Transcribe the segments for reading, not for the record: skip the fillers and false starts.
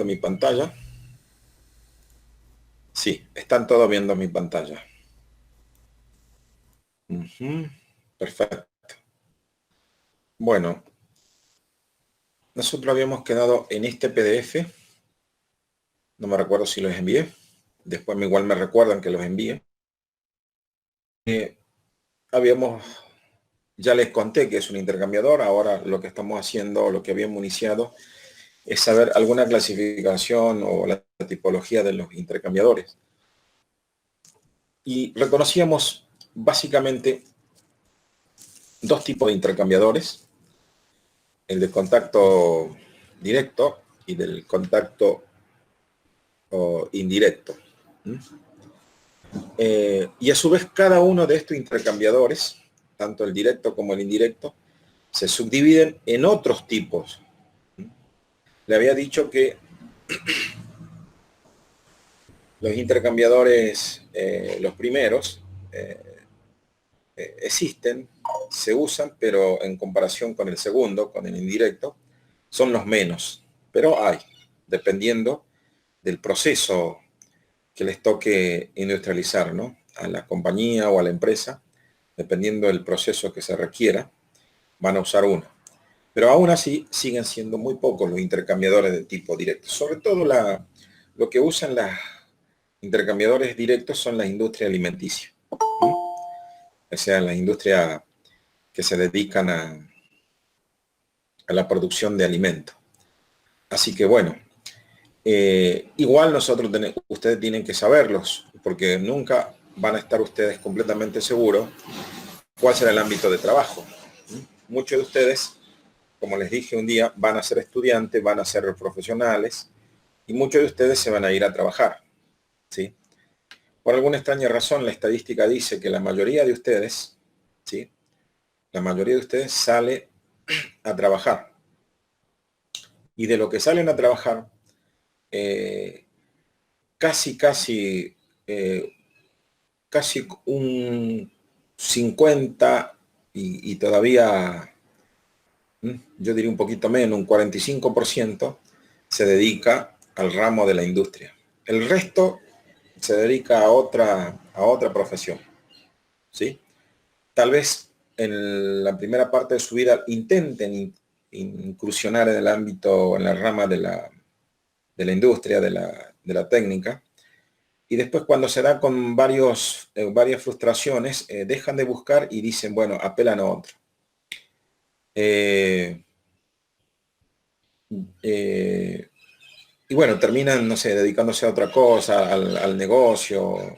Mi pantalla. Sí, están todos viendo mi pantalla. Perfecto. Bueno, nosotros habíamos quedado en este PDF. No me recuerdo si los envié. Después igual me recuerdan que los envíe. Ya les conté que es un intercambiador. Ahora lo que estamos haciendo, lo que habíamos iniciado, es saber alguna clasificación o la tipología de los intercambiadores. Y reconocíamos básicamente dos tipos de intercambiadores: el de contacto directo y del contacto indirecto. Y a su vez cada uno de estos intercambiadores, tanto el directo como el indirecto, se subdividen en otros tipos. Le había dicho que los intercambiadores, los primeros, existen, se usan, pero en comparación con el segundo, con el indirecto, son los menos. Pero hay, dependiendo del proceso que les toque industrializar, ¿no? A la compañía o a la empresa, dependiendo del proceso que se requiera, van a usar uno. Pero aún así siguen siendo muy pocos los intercambiadores de tipo directo. Sobre todo lo que usan los intercambiadores directos son las industrias alimenticias. O sea, las industrias que se dedican a la producción de alimentos. Así que bueno, igual ustedes tienen que saberlos, porque nunca van a estar ustedes completamente seguros cuál será el ámbito de trabajo. Muchos de ustedes, como les dije un día, van a ser estudiantes, van a ser profesionales, y muchos de ustedes se van a ir a trabajar, ¿sí? Por alguna extraña razón, la estadística dice que la mayoría de ustedes, ¿sí? La mayoría de ustedes sale a trabajar. Y de lo que salen a trabajar, casi un 50 y todavía, yo diría un poquito menos, un 45% se dedica al ramo de la industria. El resto se dedica a otra profesión, ¿sí? Tal vez en la primera parte de su vida intenten incursionar en el ámbito, en la rama de la industria, de la técnica, y después cuando se da con varias frustraciones, dejan de buscar y dicen, bueno, apelan a otro. Y bueno, terminan, no sé, dedicándose a otra cosa, al negocio,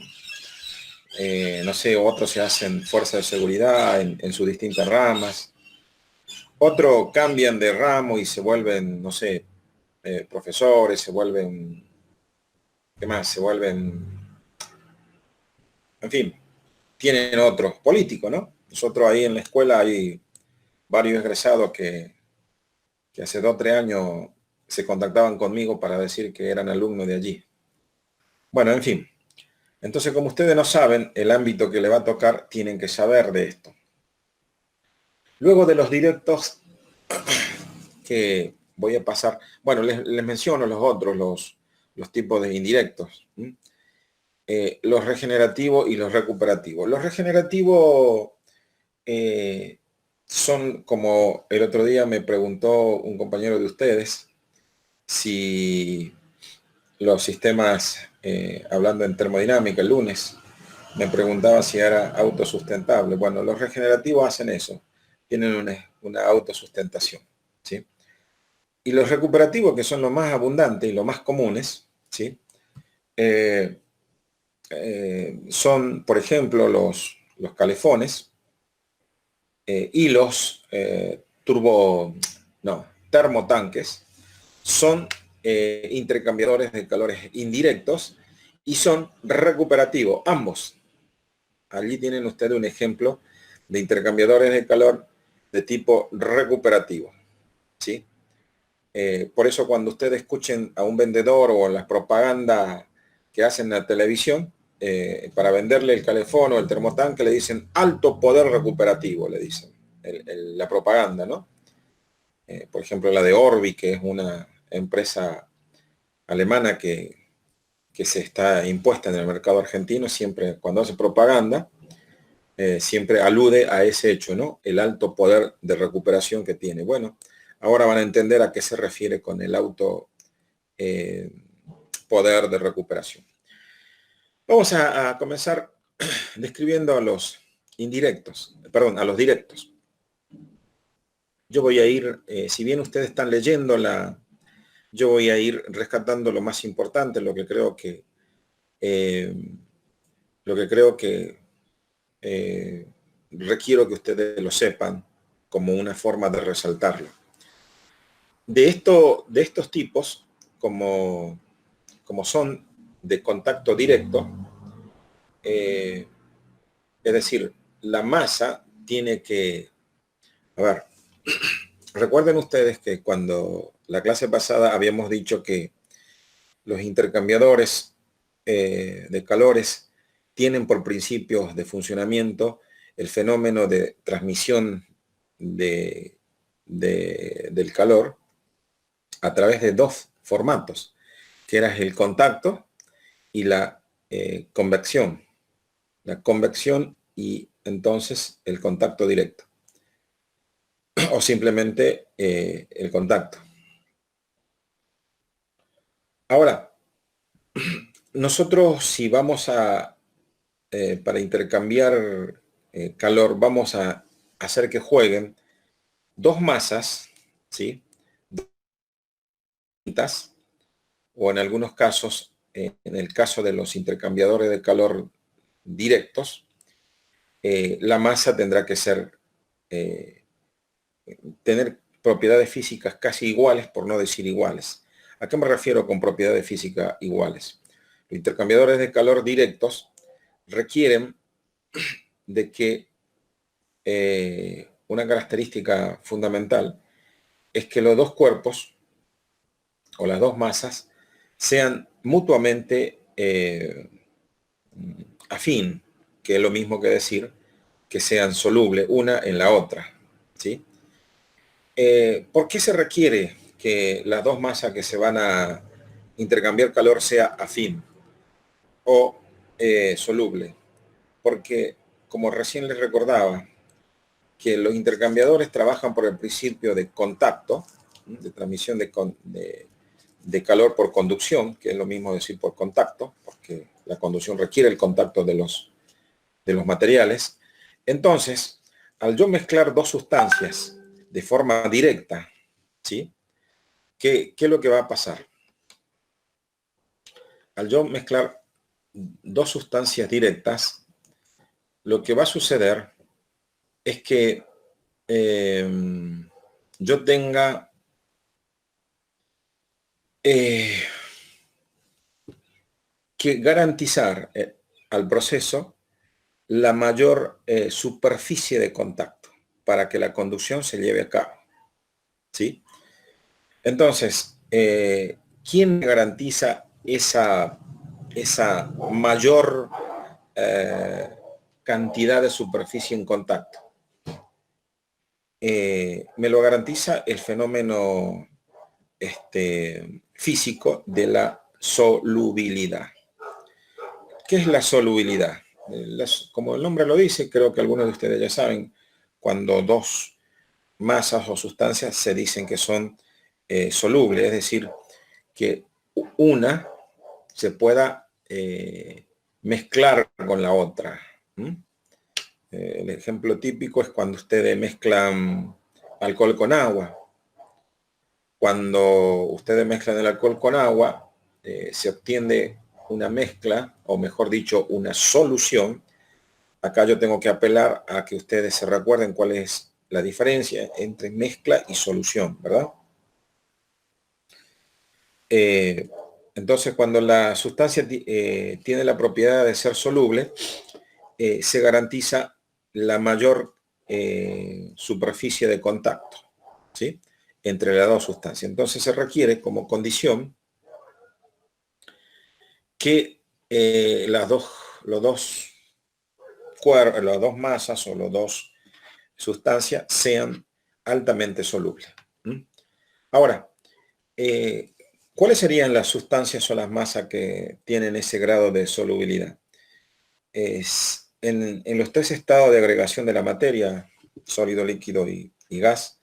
no sé, otros se hacen fuerza de seguridad en sus distintas ramas, otros cambian de ramo y se vuelven, no sé, profesores, se vuelven, ¿qué más? Se vuelven, en fin, tienen otros políticos, ¿no? Nosotros ahí en la escuela hay varios egresados que hace 2 o 3 años se contactaban conmigo para decir que eran alumnos de allí. Bueno, en fin. Entonces, como ustedes no saben el ámbito que le va a tocar, tienen que saber de esto. Luego de los directos que voy a pasar, bueno, les menciono los otros, los tipos de indirectos. Los regenerativos y los recuperativos. Los regenerativos son, como el otro día me preguntó un compañero de ustedes, si los sistemas, hablando en termodinámica el lunes, me preguntaba si era autosustentable. Bueno, los regenerativos hacen eso, tienen una autosustentación, ¿sí? Y los recuperativos, que son los más abundantes y los más comunes, ¿sí? Son, por ejemplo, los calefones y los termotanques. Son intercambiadores de calores indirectos y son recuperativos, ambos. Allí tienen ustedes un ejemplo de intercambiadores de calor de tipo recuperativo, ¿sí? Por eso cuando ustedes escuchen a un vendedor o las propagandas que hacen en la televisión, para venderle el calefón o el termotanque, le dicen alto poder recuperativo, le dicen la propaganda, ¿no? Por ejemplo, la de Orbi, que es una empresa alemana que se está impuesta en el mercado argentino, siempre cuando hace propaganda, siempre alude a ese hecho, ¿no? El alto poder de recuperación que tiene. Bueno, ahora van a entender a qué se refiere con el alto poder de recuperación. Vamos a comenzar describiendo a los indirectos, perdón, a los directos. Yo voy a ir, si bien ustedes están leyendo yo voy a ir rescatando lo más importante, lo que creo que requiero que ustedes lo sepan como una forma de resaltarlo. De estos tipos, como son de contacto directo, es decir, la masa tiene que... A ver, recuerden ustedes que cuando la clase pasada habíamos dicho que los intercambiadores de calores tienen por principios de funcionamiento el fenómeno de transmisión del calor a través de dos formatos, que era el contacto y la convección. La convección y entonces el contacto directo. O simplemente el contacto. Ahora, nosotros si vamos para intercambiar calor, vamos a hacer que jueguen dos masas, ¿sí? O en algunos casos, en el caso de los intercambiadores de calor directos, la masa tendrá que tener propiedades físicas casi iguales, por no decir iguales. ¿A qué me refiero con propiedades físicas iguales? Los intercambiadores de calor directos requieren de que una característica fundamental es que los dos cuerpos o las dos masas sean mutuamente afín, que es lo mismo que decir que sean solubles una en la otra, ¿sí? ¿Por qué se requiere que las dos masas que se van a intercambiar calor sea afín o soluble? Porque, como recién les recordaba, que los intercambiadores trabajan por el principio de contacto, de transmisión de calor por conducción, que es lo mismo decir por contacto, porque la conducción requiere el contacto de los materiales. Entonces, al yo mezclar dos sustancias de forma directa, ¿sí? ¿Qué es lo que va a pasar? Al yo mezclar dos sustancias directas, lo que va a suceder es que yo tenga que garantizar al proceso la mayor superficie de contacto para que la conducción se lleve a cabo, ¿sí? Entonces, ¿quién garantiza esa mayor cantidad de superficie en contacto? Me lo garantiza el fenómeno físico de la solubilidad. ¿Qué es la solubilidad? Como el nombre lo dice, creo que algunos de ustedes ya saben, cuando dos masas o sustancias se dicen que son solubles, es decir, que una se pueda mezclar con la otra. El ejemplo típico es cuando ustedes mezclan alcohol con agua. Cuando ustedes mezclan el alcohol con agua, se obtiene una mezcla, o mejor dicho, una solución. Acá yo tengo que apelar a que ustedes se recuerden cuál es la diferencia entre mezcla y solución, ¿verdad? Entonces, cuando la sustancia tiene la propiedad de ser soluble, se garantiza la mayor superficie de contacto, ¿sí? Entre las dos sustancias. Entonces se requiere como condición que las dos masas o las dos sustancias sean altamente solubles. Ahora, ¿Cuáles serían las sustancias o las masas que tienen ese grado de solubilidad? En los tres estados de agregación de la materia, sólido, líquido y gas,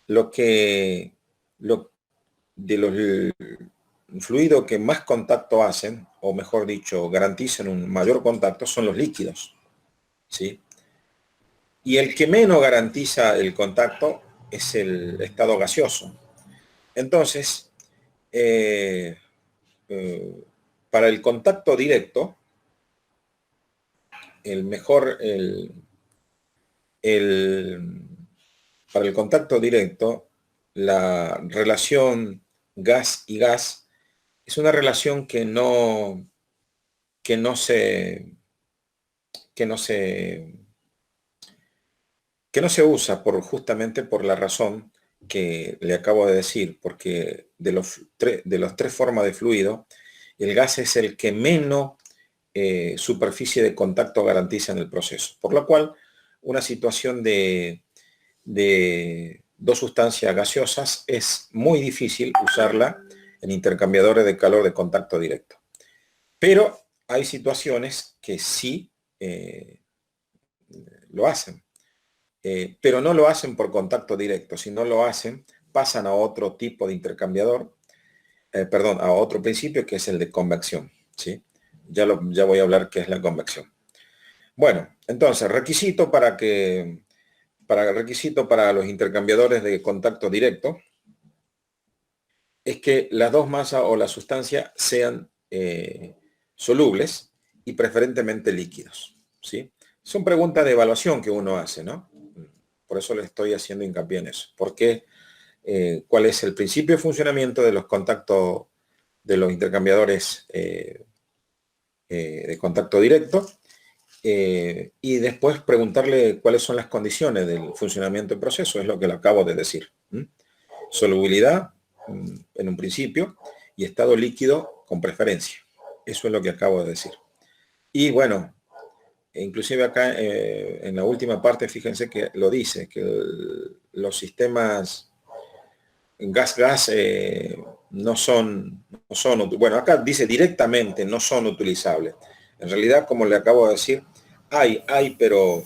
lo que lo, de los fluidos que más contacto hacen, o mejor dicho, garantizan un mayor contacto, son los líquidos, ¿sí? Y el que menos garantiza el contacto es el estado gaseoso. Entonces, eh, eh, para el contacto directo, el mejor, el, para el contacto directo, la relación gas y gas es una relación que no se, que no se, que no se usa justamente por la razón que le acabo de decir, porque de los tres formas de fluido, el gas es el que menos superficie de contacto garantiza en el proceso. Por lo cual, una situación de dos sustancias gaseosas es muy difícil usarla en intercambiadores de calor de contacto directo. Pero hay situaciones que sí lo hacen. Pero no lo hacen por contacto directo, si no lo hacen, pasan a otro tipo de intercambiador, perdón, a otro principio que es el de convección, ¿sí? Ya voy a hablar qué es la convección. Bueno, entonces, requisito para los intercambiadores de contacto directo es que las dos masas o la sustancia sean solubles y preferentemente líquidos, ¿sí? Son preguntas de evaluación que uno hace, ¿no? Por eso le estoy haciendo hincapié en eso. Porque cuál es el principio de funcionamiento de los contactos de los intercambiadores de contacto directo y después preguntarle cuáles son las condiciones del funcionamiento del proceso, es lo que le acabo de decir. Solubilidad en un principio y estado líquido con preferencia. Eso es lo que acabo de decir. Y bueno, inclusive acá en la última parte, fíjense que lo dice, que los sistemas gas-gas no son, bueno, acá dice directamente no son utilizables. En realidad, como le acabo de decir, pero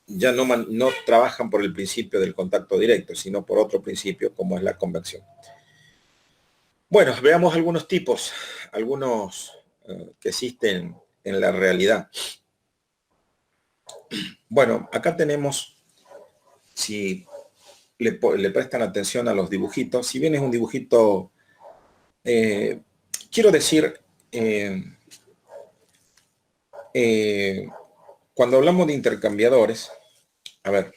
ya no trabajan por el principio del contacto directo, sino por otro principio como es la convección. Bueno, veamos algunos tipos, algunos que existen en la realidad. Bueno, acá tenemos, si le prestan atención a los dibujitos, si bien es un dibujito, quiero decir, eh, eh, cuando hablamos de intercambiadores, a ver,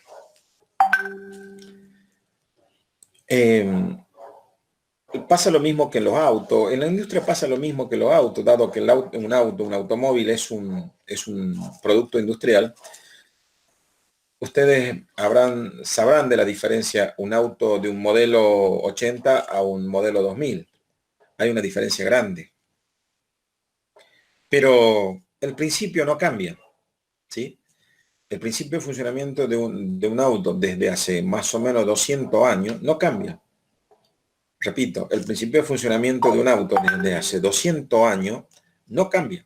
pasa lo mismo que en los autos, en la industria pasa lo mismo que los autos, dado que un automóvil es un producto industrial. Ustedes sabrán de la diferencia un auto de un modelo 80 a un modelo 2000. Hay una diferencia grande. Pero el principio no cambia, ¿sí? El principio de funcionamiento de un auto desde hace más o menos 200 años no cambia. Repito, el principio de funcionamiento de un auto desde hace 200 años no cambia.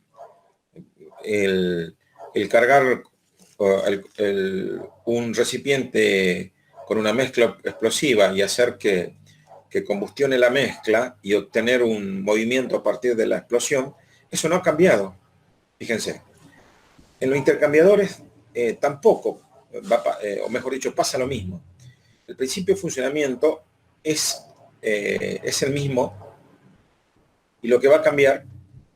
El cargar un recipiente con una mezcla explosiva y hacer que combustione la mezcla y obtener un movimiento a partir de la explosión, eso no ha cambiado. Fíjense, en los intercambiadores tampoco, o mejor dicho, pasa lo mismo. El principio de funcionamiento es el mismo y lo que va a cambiar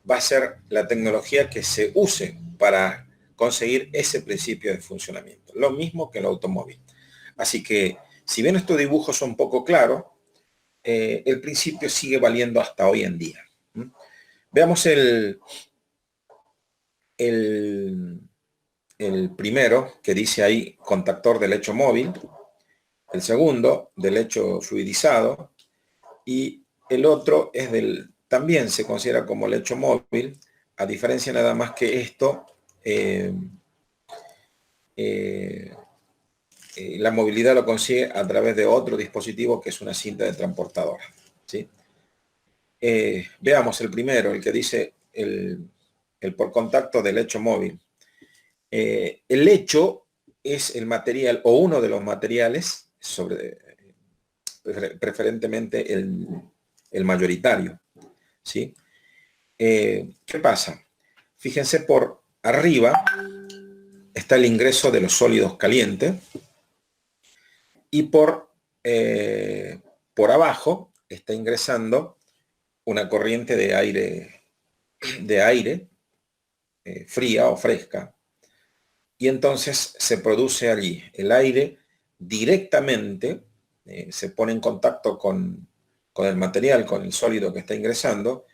va a ser la tecnología que se use para conseguir ese principio de funcionamiento. Lo mismo que el automóvil. Así que, si bien estos dibujos son poco claros, el principio sigue valiendo hasta hoy en día. Veamos el, el primero, que dice ahí contactor del lecho móvil, el segundo del lecho fluidizado, y el otro es también se considera como lecho móvil, a diferencia nada más que esto, la movilidad lo consigue a través de otro dispositivo que es una cinta de transportadora, ¿sí? Veamos el primero, el que dice el por contacto del lecho móvil. El lecho es el material o uno de los materiales, preferentemente el mayoritario, ¿sí? ¿Qué pasa? Fíjense, por arriba está el ingreso de los sólidos calientes y por abajo está ingresando una corriente de aire fría o fresca. Y entonces se produce allí el aire directamente, se pone en contacto con el material, con el sólido que está ingresando,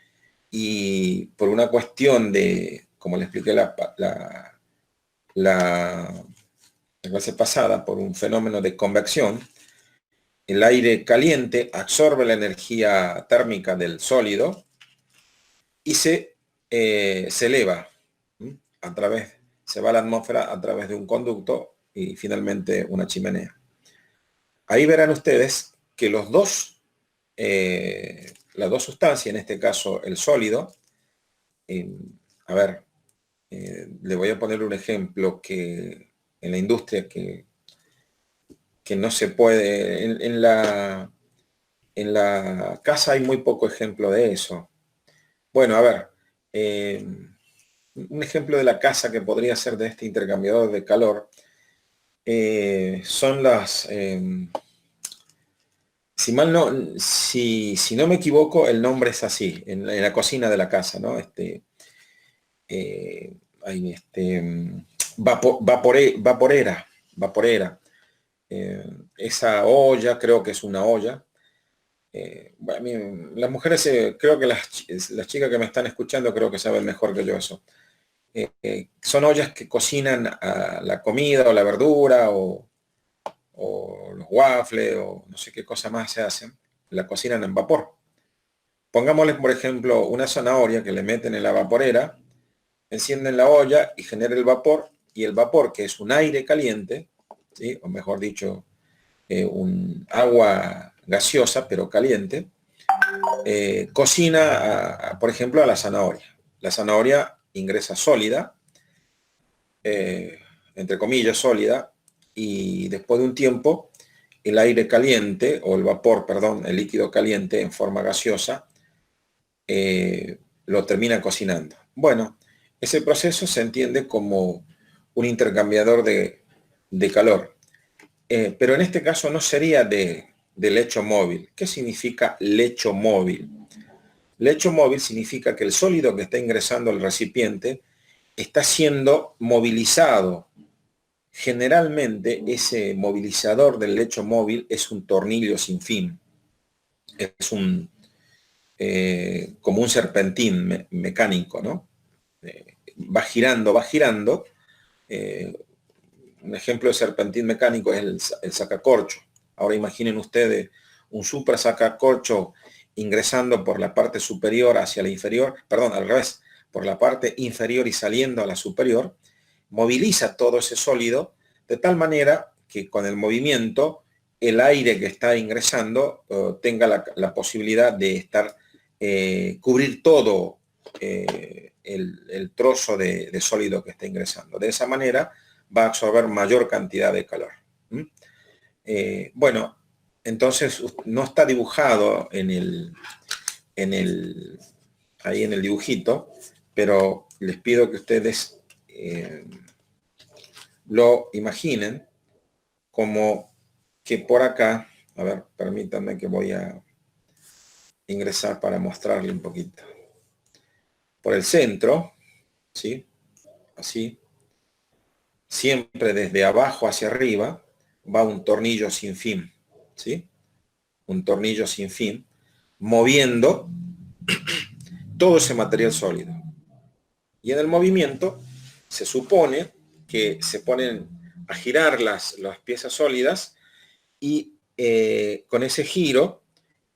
y por una cuestión de, como le expliqué la clase pasada, por un fenómeno de convección, el aire caliente absorbe la energía térmica del sólido y se eleva a través, se va a la atmósfera a través de un conducto y finalmente una chimenea. Ahí verán ustedes que las dos sustancias, en este caso el sólido, a ver, le voy a poner un ejemplo que en la industria que no se puede, en la casa hay muy poco ejemplo de eso. Bueno, a ver, un ejemplo de la casa que podría ser de este intercambiador de calor son las, si no me equivoco, el nombre es así, en la cocina de la casa, ¿no? Vaporera. Esa olla, creo que es una olla. Las mujeres, creo que las chicas que me están escuchando, creo que saben mejor que yo eso. Son ollas que cocinan la comida o la verdura o los waffles o no sé qué cosa más se hacen, la cocinan en vapor. Pongámosle, por ejemplo, una zanahoria que le meten en la vaporera, encienden la olla y genera el vapor, y el vapor, que es un aire caliente, ¿sí? O mejor dicho, un agua gaseosa pero caliente, cocina, por ejemplo, a la zanahoria. La zanahoria ingresa sólida, entre comillas sólida, y después de un tiempo el aire caliente, o el vapor, perdón, el líquido caliente en forma gaseosa, lo termina cocinando. Bueno, ese proceso se entiende como un intercambiador de calor. Pero en este caso no sería de lecho móvil. ¿Qué significa lecho móvil? Lecho móvil significa que el sólido que está ingresando al recipiente está siendo movilizado. Generalmente ese movilizador del lecho móvil es un tornillo sin fin. Es como un serpentín mecánico, ¿no? Va girando, va girando. Un ejemplo de serpentín mecánico es el sacacorcho. Ahora imaginen ustedes un super sacacorcho ingresando por la parte superior hacia la inferior, perdón, al revés, por la parte inferior y saliendo a la superior, moviliza todo ese sólido de tal manera que con el movimiento el aire que está ingresando tenga la posibilidad de estar, cubrir todo el trozo de sólido que está ingresando. De esa manera va a absorber mayor cantidad de calor. Bueno, entonces no está dibujado ahí en el dibujito, pero les pido que ustedes lo imaginen como que por acá, a ver, permítanme que voy a ingresar para mostrarle un poquito. Por el centro, ¿sí? Así, siempre desde abajo hacia arriba, va un tornillo sin fin, ¿sí? Un tornillo sin fin, moviendo todo ese material sólido. Y en el movimiento se supone que se ponen a girar las piezas sólidas y con ese giro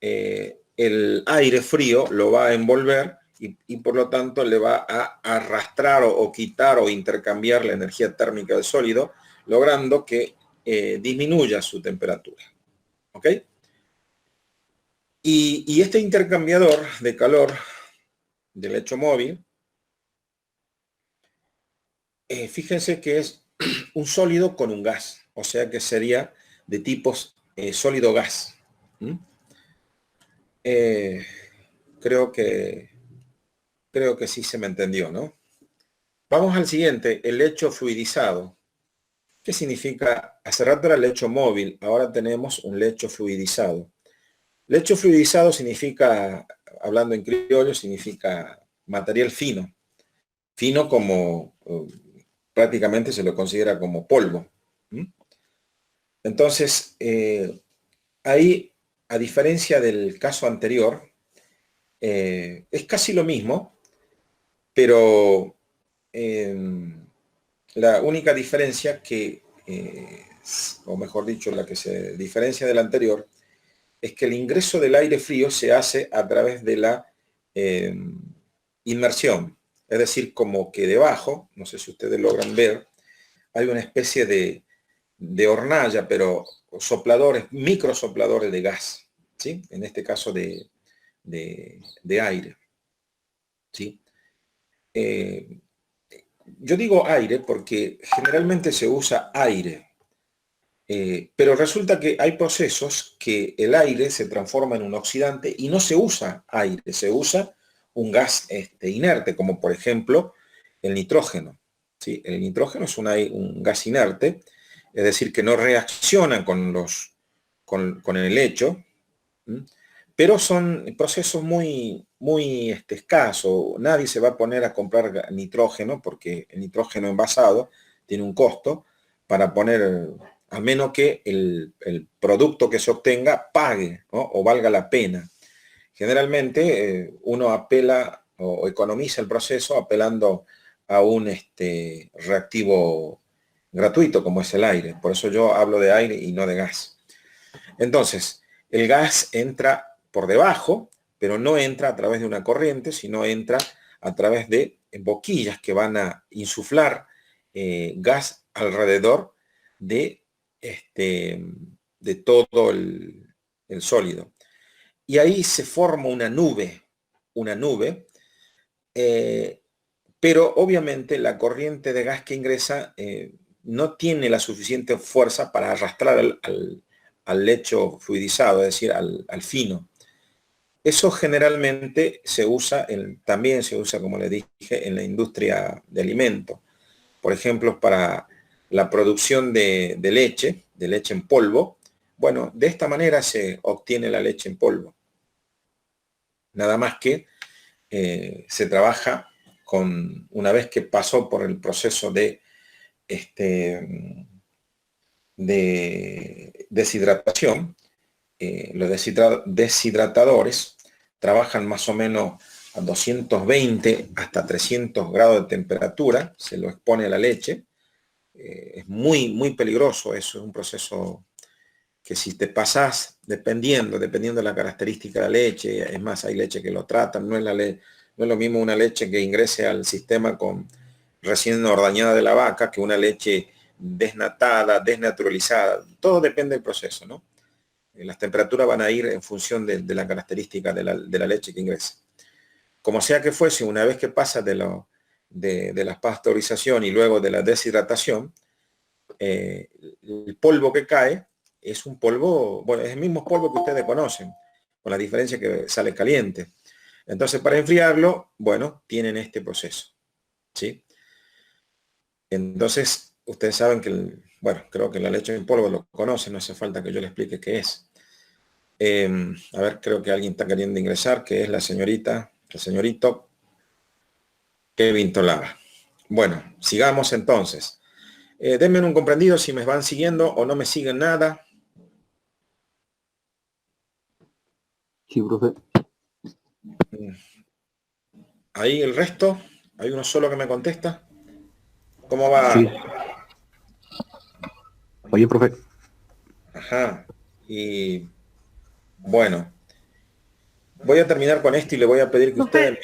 el aire frío lo va a envolver y por lo tanto le va a arrastrar o quitar o intercambiar la energía térmica del sólido, logrando que disminuya su temperatura. ¿Ok? Y este intercambiador de calor del lecho móvil, fíjense que es un sólido con un gas, o sea que sería de tipos sólido-gas. Creo que sí se me entendió, ¿no? Vamos al siguiente, el lecho fluidizado. ¿Qué significa? Hace rato era lecho móvil, ahora tenemos un lecho fluidizado. Lecho fluidizado significa, hablando en criollo, significa material fino. Fino como prácticamente se lo considera como polvo. Entonces, ahí, a diferencia del caso anterior, es casi lo mismo, pero la única diferencia que, o mejor dicho, la que se diferencia del anterior, es que el ingreso del aire frío se hace a través de la inmersión. Es decir, como que debajo, no sé si ustedes logran ver, hay una especie de hornalla, pero sopladores, microsopladores de gas, ¿sí? En este caso de aire, ¿sí? Yo digo aire porque generalmente se usa aire, pero resulta que hay procesos que el aire se transforma en un oxidante y no se usa aire, se usa un gas inerte, como por ejemplo el nitrógeno. ¿Sí? El nitrógeno es un gas inerte, es decir, que no reacciona con el lecho, pero son procesos muy escasos. Nadie se va a poner a comprar nitrógeno porque el nitrógeno envasado tiene un costo para poner, a menos que el producto que se obtenga pague, ¿no? O valga la pena. Generalmente uno apela o economiza el proceso apelando a un reactivo gratuito como es el aire. Por eso yo hablo de aire y no de gas. Entonces, el gas entra por debajo, pero no entra a través de una corriente, sino entra a través de boquillas que van a insuflar gas alrededor de, de todo el sólido. Y ahí se forma una nube, pero obviamente la corriente de gas que ingresa no tiene la suficiente fuerza para arrastrar al lecho fluidizado, es decir, al fino. Eso generalmente se usa, también se usa, como les dije, en la industria de alimentos. Por ejemplo, para la producción de leche en polvo. Bueno, de esta manera se obtiene la leche en polvo. Nada más que se trabaja una vez que pasó por el proceso de deshidratación. Los deshidratadores trabajan más o menos a 220 hasta 300 grados de temperatura, se lo expone a la leche. Es muy peligroso, eso es un proceso que si te pasás, dependiendo de la característica de la leche, es más, hay leche que lo tratan, no es lo mismo una leche que ingrese al sistema recién ordeñada de la vaca que una leche desnatada, desnaturalizada, todo depende del proceso, ¿no? Las temperaturas van a ir en función de la característica de la leche que ingresa. Como sea que fuese, una vez que pasa de la pasteurización y luego de la deshidratación, el polvo que cae es un polvo, bueno, es el mismo polvo que ustedes conocen, con la diferencia que sale caliente. Entonces, para enfriarlo, bueno, tienen este proceso, ¿sí? Entonces, ustedes saben que, bueno, creo que la leche en polvo lo conocen, no hace falta que yo le explique qué es. A ver, creo que alguien está queriendo ingresar, que es el señorito Kevin Tolava. Bueno, sigamos entonces. Denme un comprendido si me van siguiendo o no me siguen nada. Sí, profe. Ahí el resto, hay uno solo que me contesta. ¿Cómo va? Sí. Oye, profe. Ajá. Y bueno, voy a terminar con esto y le voy a pedir que ustedes...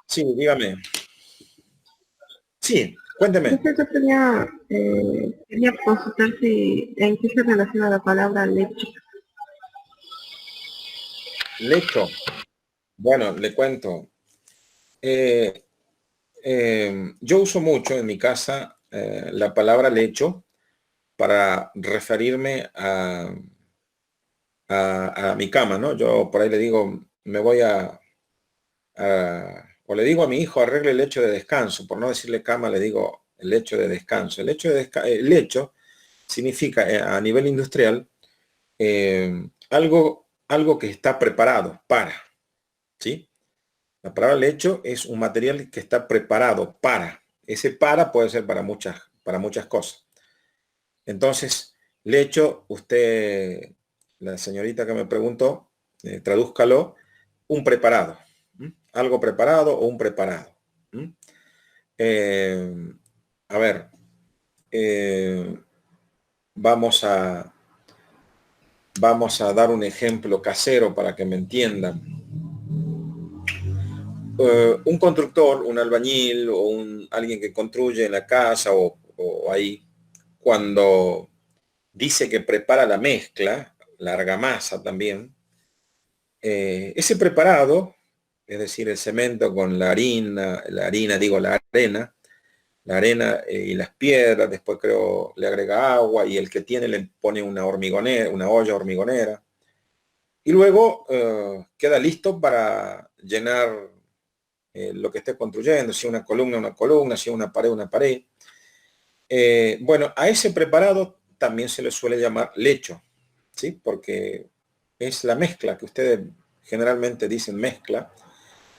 Sí, dígame. Sí, cuénteme. Yo quería consultar si en qué se relaciona la palabra leche. lecho. Bueno, le cuento. Eh, yo uso mucho en mi casa la palabra lecho para referirme a mi cama, ¿no? Yo por ahí le digo, me voy o le digo a mi hijo, arregle el lecho de descanso. Por no decirle cama, le digo el lecho de descanso. El lecho significa a nivel industrial algo que está preparado para, ¿sí? La palabra lecho es un material que está preparado para. Ese para puede ser para muchas cosas. Entonces, lecho, usted, la señorita que me preguntó, tradúzcalo, un preparado. ¿M? Algo preparado o un preparado. ¿M? Eh, a ver, eh, vamos a, vamos a dar un ejemplo casero para que me entiendan. Un constructor, un albañil o alguien que construye en la casa o ahí, cuando dice que prepara la mezcla, la argamasa también, ese preparado, es decir, el cemento con digo la arena y las piedras, después creo le agrega agua y el que tiene le pone una hormigonera, una olla hormigonera, y luego queda listo para llenar lo que esté construyendo, si una columna, si una pared. Bueno, a ese preparado también se le suele llamar lecho, ¿sí? Porque es la mezcla que ustedes generalmente dicen mezcla.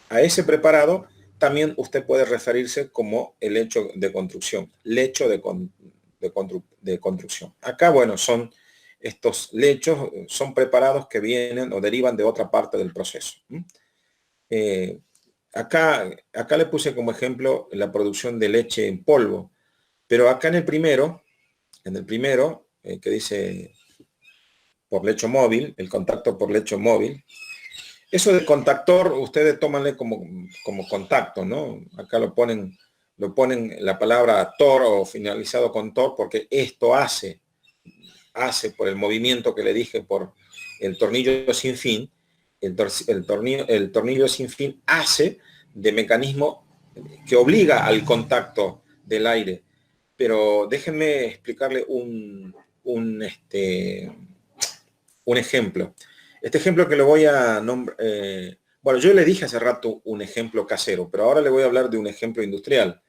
A ese preparado también usted puede referirse como el lecho de construcción, lecho de construcción. Acá, bueno, son estos lechos, son preparados que vienen o derivan de otra parte del proceso. Eh, acá le puse como ejemplo la producción de leche en polvo, pero acá en el primero que dice por lecho móvil, el contacto por lecho móvil, eso de contactor, ustedes tómanle como contacto, ¿no? Acá lo ponen la palabra tor o finalizado con tor porque esto hace por el movimiento que le dije por el tornillo sin fin, el tornillo sin fin hace de mecanismo que obliga al contacto del aire. Pero déjenme explicarle un ejemplo. Este ejemplo que le voy a nombrar, bueno, yo le dije hace rato un ejemplo casero, pero ahora le voy a hablar de un ejemplo industrial.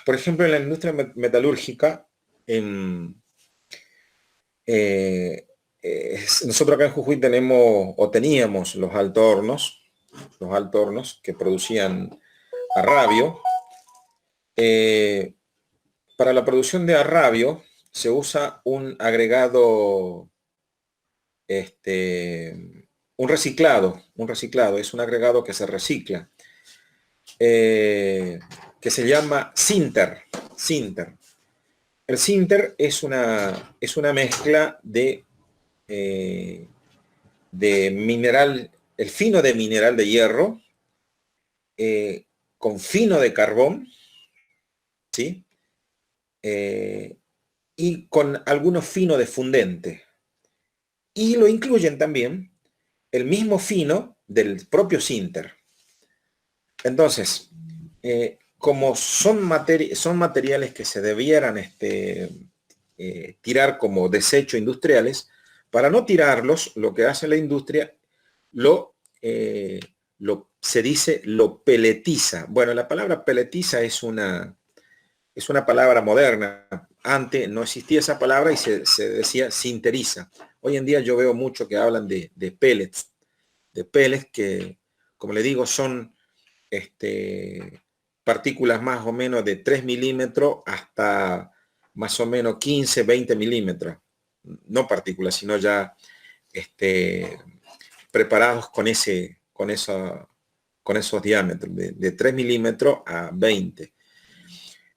Por ejemplo, en la industria metalúrgica, nosotros acá en Jujuy tenemos o teníamos los alto hornos que producían arrabio. Para la producción de arrabio se usa un agregado, un reciclado, es un agregado que se recicla, que se llama sinter. El sinter es una mezcla de mineral, el fino de mineral de hierro, con fino de carbón, ¿sí? Y con algunos fino de fundente. Y lo incluyen también el mismo fino del propio sinter. Entonces, como son materiales que se debieran tirar como desecho industriales, para no tirarlos, lo que hace la industria se dice lo peletiza. Bueno, la palabra peletiza es una palabra moderna. Antes no existía esa palabra y se decía sinteriza. Hoy en día yo veo mucho que hablan de pellets que, como le digo, son partículas más o menos de 3 milímetros hasta más o menos 15, 20 milímetros. No partículas, sino ya preparados con esos diámetros, de 3 milímetros a 20.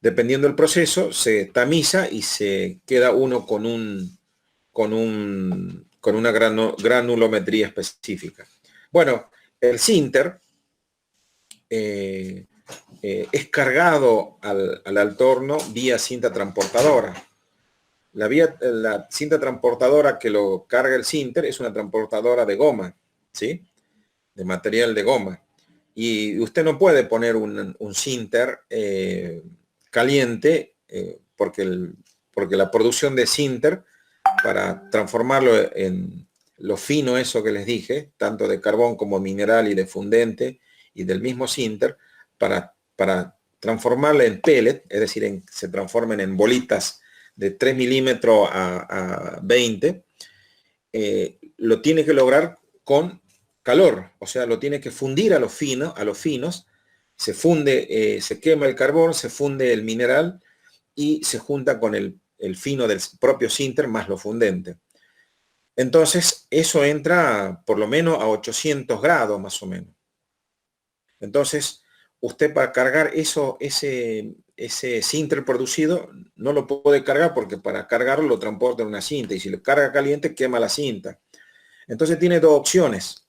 Dependiendo del proceso, se tamiza y se queda uno con una granulometría específica. Bueno, el sinter es cargado al alto horno vía cinta transportadora. La cinta transportadora que lo carga el sinter es una transportadora de goma, ¿sí? De material de goma. Y usted no puede poner un sinter caliente porque la producción de sinter para transformarlo en lo fino, eso que les dije, tanto de carbón como mineral y de fundente y del mismo sinter, para transformarla en pellet, es decir, se transformen en bolitas de 3 milímetros a 20, lo tiene que lograr con calor, o sea, lo tiene que fundir a los finos, se funde, se quema el carbón, se funde el mineral y se junta con el fino del propio sinter más lo fundente. Entonces, eso entra por lo menos a 800 grados más o menos. Entonces, usted para cargar ese sinter producido no lo puede cargar porque para cargarlo lo transporta en una cinta y si lo carga caliente quema la cinta. Entonces tiene dos opciones.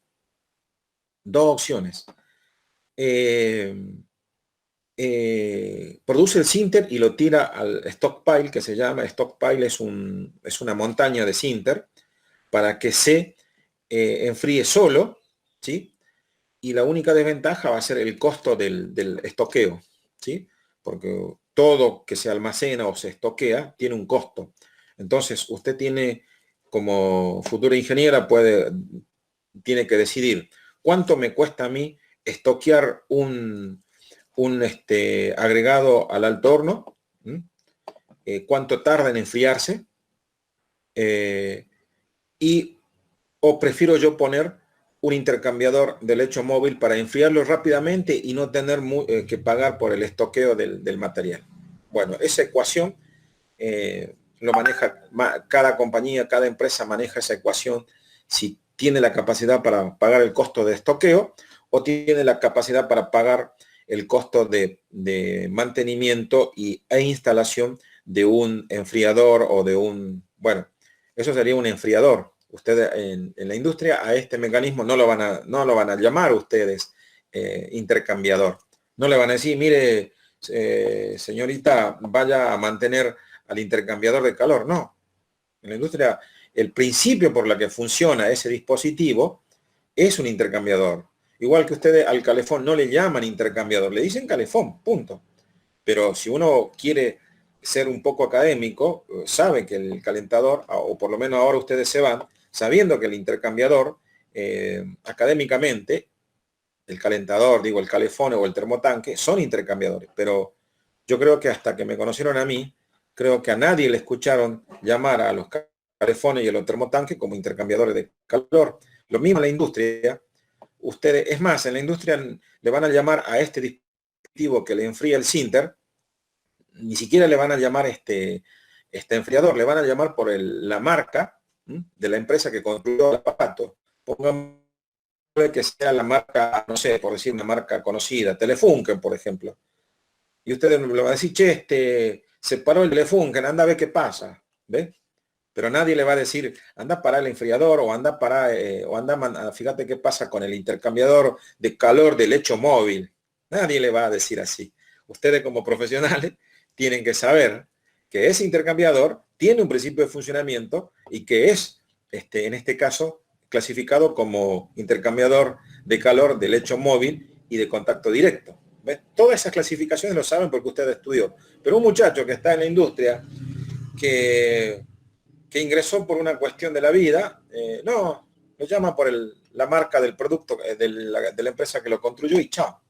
Produce el sinter y lo tira al stockpile, que se llama stockpile, es una montaña de sinter para que se enfríe solo, ¿sí? Y la única desventaja va a ser el costo del estoqueo, ¿sí? Porque todo que se almacena o se estoquea tiene un costo. Entonces, usted tiene, como futura ingeniera, tiene que decidir cuánto me cuesta a mí estoquear un agregado al alto horno, cuánto tarda en enfriarse, o prefiero yo poner un intercambiador de lecho móvil para enfriarlo rápidamente y no tener que pagar por el estoqueo del material. Bueno, esa ecuación lo maneja cada compañía, cada empresa maneja esa ecuación si tiene la capacidad para pagar el costo de estoqueo o tiene la capacidad para pagar el costo de mantenimiento e instalación de un enfriador o de bueno, eso sería un enfriador. Ustedes en la industria a este mecanismo no lo van a llamar ustedes intercambiador. No le van a decir, mire, señorita, vaya a mantener al intercambiador de calor. No. En la industria, el principio por la que funciona ese dispositivo es un intercambiador. Igual que ustedes al calefón no le llaman intercambiador, le dicen calefón, punto. Pero si uno quiere ser un poco académico, sabe que el calentador, o por lo menos ahora ustedes se van, sabiendo que el intercambiador, académicamente, el calentador, digo, el calefón o el termotanque, son intercambiadores. Pero yo creo que hasta que me conocieron a mí, creo que a nadie le escucharon llamar a los calefones y a los termotanques como intercambiadores de calor. Lo mismo en la industria. Ustedes, es más, en la industria le van a llamar a este dispositivo que le enfría el sinter, ni siquiera le van a llamar este enfriador, le van a llamar por la marca de la empresa que construyó el aparato. Pónganle que sea la marca, no sé, por decir una marca conocida, Telefunken, por ejemplo. Y ustedes le van a decir, che, se paró el Telefunken, anda a ver qué pasa, ¿ves? Pero nadie le va a decir, anda para el enfriador o anda para, fíjate qué pasa con el intercambiador de calor del lecho móvil. Nadie le va a decir así. Ustedes como profesionales tienen que saber que ese intercambiador tiene un principio de funcionamiento y que es, en este caso, clasificado como intercambiador de calor de lecho móvil y de contacto directo. ¿Ves? Todas esas clasificaciones lo saben porque usted estudió. Pero un muchacho que está en la industria, que ingresó por una cuestión de la vida, no, lo llama por la marca del producto de la empresa que lo construyó y chao.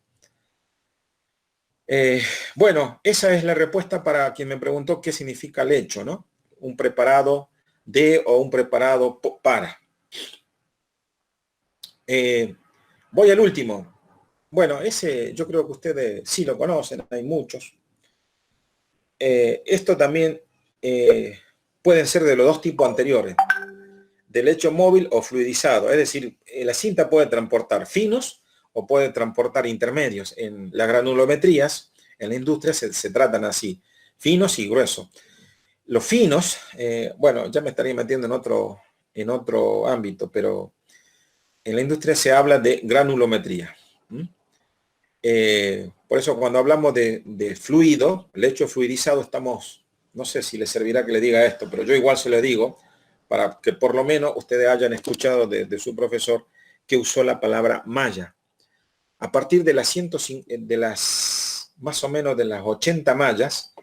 Bueno, esa es la respuesta para quien me preguntó qué significa lecho, ¿no? Un preparado de o un preparado para. Voy al último. Bueno, ese yo creo que ustedes sí lo conocen, hay muchos. Esto también pueden ser de los dos tipos anteriores, de lecho móvil o fluidizado. Es decir, la cinta puede transportar finos o puede transportar intermedios. En las granulometrías, en la industria se tratan así, finos y gruesos. Los finos, bueno, ya me estaría metiendo en otro ámbito, pero en la industria se habla de granulometría. Por eso cuando hablamos de fluido, lecho fluidizado, estamos no sé si le servirá que le diga esto, pero yo igual se lo digo, para que por lo menos ustedes hayan escuchado de su profesor que usó la palabra malla. A partir de las, más o menos de las 80 mallas,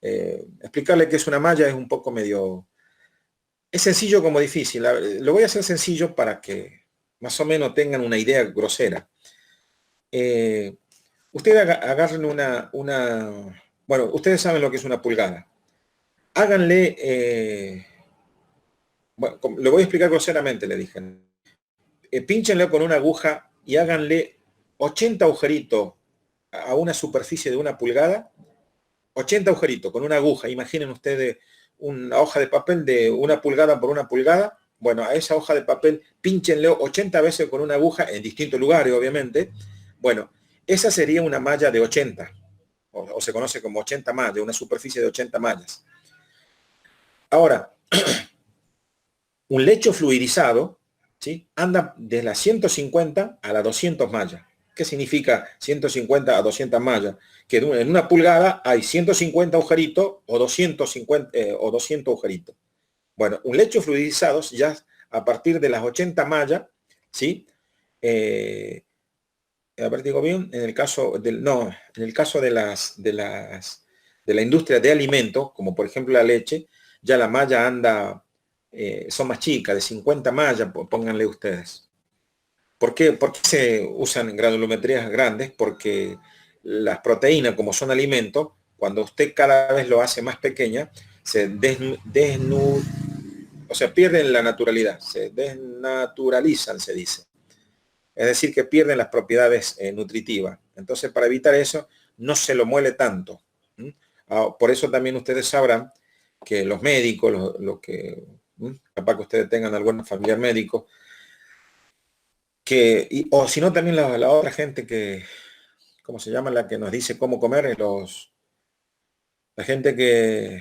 explicarle que es una malla es un poco medio... Es sencillo como difícil. Lo voy a hacer sencillo para que más o menos tengan una idea grosera. Ustedes agarren bueno, ustedes saben lo que es una pulgada. Háganle... bueno, lo voy a explicar groseramente, le dije. Pínchenle con una aguja y háganle 80 agujeritos a una superficie de 1 pulgada. 80 agujeritos con una aguja. Imaginen ustedes una hoja de papel de 1 pulgada por 1 pulgada. Bueno, a esa hoja de papel pínchenle 80 veces con una aguja en distintos lugares, obviamente. Bueno, esa sería una malla de 80, o se conoce como 80 mallas, una superficie de 80 mallas. Ahora, un lecho fluidizado, ¿sí?, anda de las 150 a las 200 mallas. ¿Qué significa 150 a 200 mallas? Que en 1 pulgada hay 150 agujeritos o 250 o 200 agujeritos. Bueno, un lecho fluidizado ya a partir de las 80 mallas, ¿sí? A ver, digo bien, en el caso del, no, en el caso de la industria de alimentos, como por ejemplo la leche, ya la malla anda, son más chicas, de 50 mallas, pónganle ustedes. ¿Por qué se usan granulometrías grandes? Porque las proteínas, como son alimentos, cuando usted cada vez lo hace más pequeña, se o sea, pierden la naturalidad, se desnaturalizan, se dice. Es decir, que pierden las propiedades nutritivas. Entonces, para evitar eso, no se lo muele tanto. Por eso también ustedes sabrán que los médicos, los que, capaz que ustedes tengan algún familiar médico, o si no también la otra gente que, ¿cómo se llama? La que nos dice cómo comer, la gente que,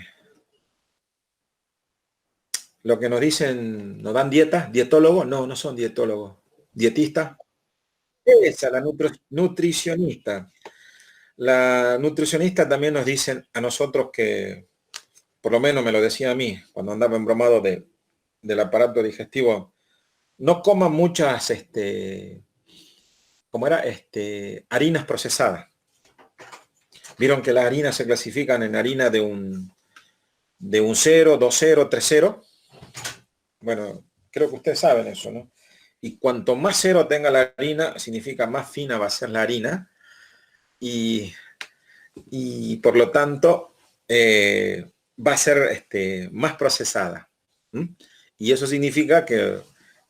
lo que nos dicen, nos dan dietas, dietólogos, no son dietólogos, dietistas. Esa, la nutricionista. La nutricionista también nos dicen a nosotros que, por lo menos me lo decía a mí, cuando andaba embromado del aparato digestivo, no coman muchas, ¿cómo era? Harinas procesadas. Vieron que las harinas se clasifican en harina de un 0, 2 0, 3 0. Bueno, creo que ustedes saben eso, ¿no? Y cuanto más cero tenga la harina, significa más fina va a ser la harina. Y por lo tanto, va a ser más procesada. Y eso significa que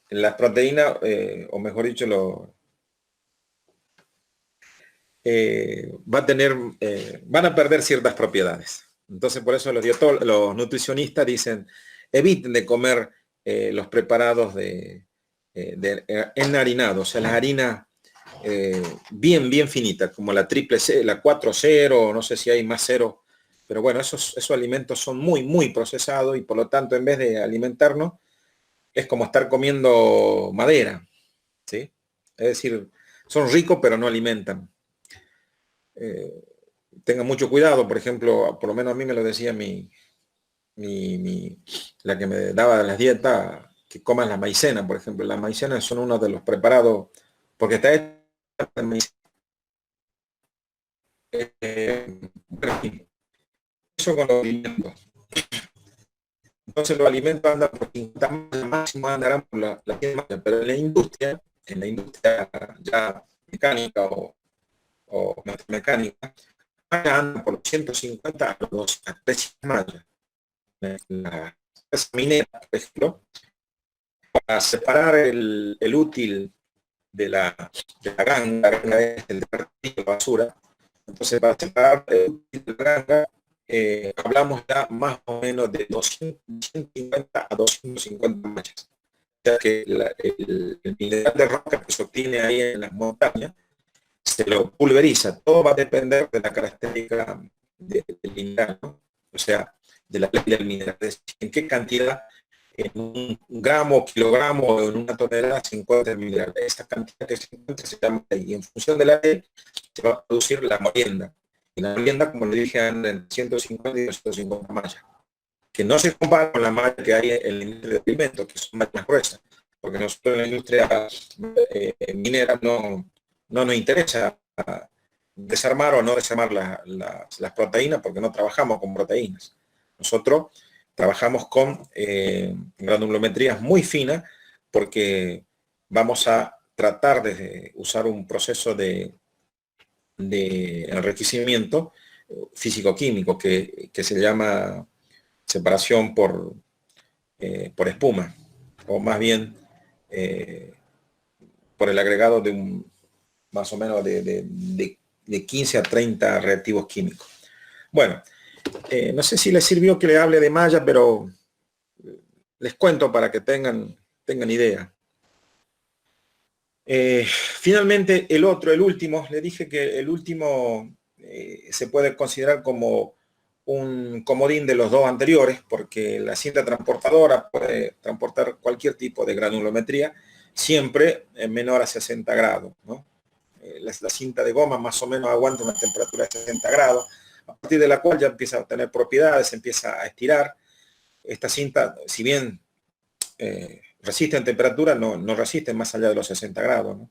las proteínas, o mejor dicho, van a perder ciertas propiedades. Entonces, por eso los nutricionistas dicen, eviten de comer los preparados enharinados, o sea, las harinas bien finitas, como la triple C, la 4-0, no sé si hay más cero, pero bueno, esos alimentos son muy procesados y por lo tanto, en vez de alimentarnos, es como estar comiendo madera, ¿sí? Es decir, son ricos pero no alimentan. Tengan mucho cuidado, por ejemplo, por lo menos a mí me lo decía la que me daba las dietas, que coman la maicena, por ejemplo. Las maicenas son uno de los preparados, porque está hecha de maicena. Eso con los alimentos. Entonces los alimentos andan por 50 máximo andarán por la 100 mallas, pero en la industria ya mecánica o mecánica, andan por 150 a 300 mallas. La empresa minera, por ejemplo, para separar el útil de la ganga es el de la basura. Entonces, para separar el útil de la ganga, hablamos ya más o menos de 150 a 250 mallas. O sea que el mineral de roca que se obtiene ahí en las montañas se lo pulveriza. Todo va a depender de la característica del mineral, ¿no? O sea, de la ley del mineral, es decir, en qué cantidad, en un gramo, kilogramo o en una tonelada se encuentra el mineral. Esa cantidad que se encuentra se llama ley, y en función de la ley se va a producir la molienda. Y la vivienda, como le dije, anda en 150 y 250 mallas, que no se compara con la malla que hay en la industria de alimentos, que son más gruesas, porque nosotros en la industria minera no nos interesa desarmar o no desarmar las proteínas, porque no trabajamos con proteínas. Nosotros trabajamos con granulometrías muy finas, porque vamos a tratar de usar un proceso de enriquecimiento físico-químico que se llama separación por espuma, o más bien por el agregado de más o menos de 15 a 30 reactivos químicos. Bueno, no sé si les sirvió que le hable de malla, pero les cuento para que tengan idea. Finalmente, el último, le dije que el último se puede considerar como un comodín de los dos anteriores, porque la cinta transportadora puede transportar cualquier tipo de granulometría, siempre menor a 60 grados, ¿no? La cinta de goma más o menos aguanta una temperatura de 60 grados, a partir de la cual ya empieza a obtener propiedades, empieza a estirar. Esta cinta, si bien resiste en temperatura, no resiste más allá de los 60 grados, ¿no?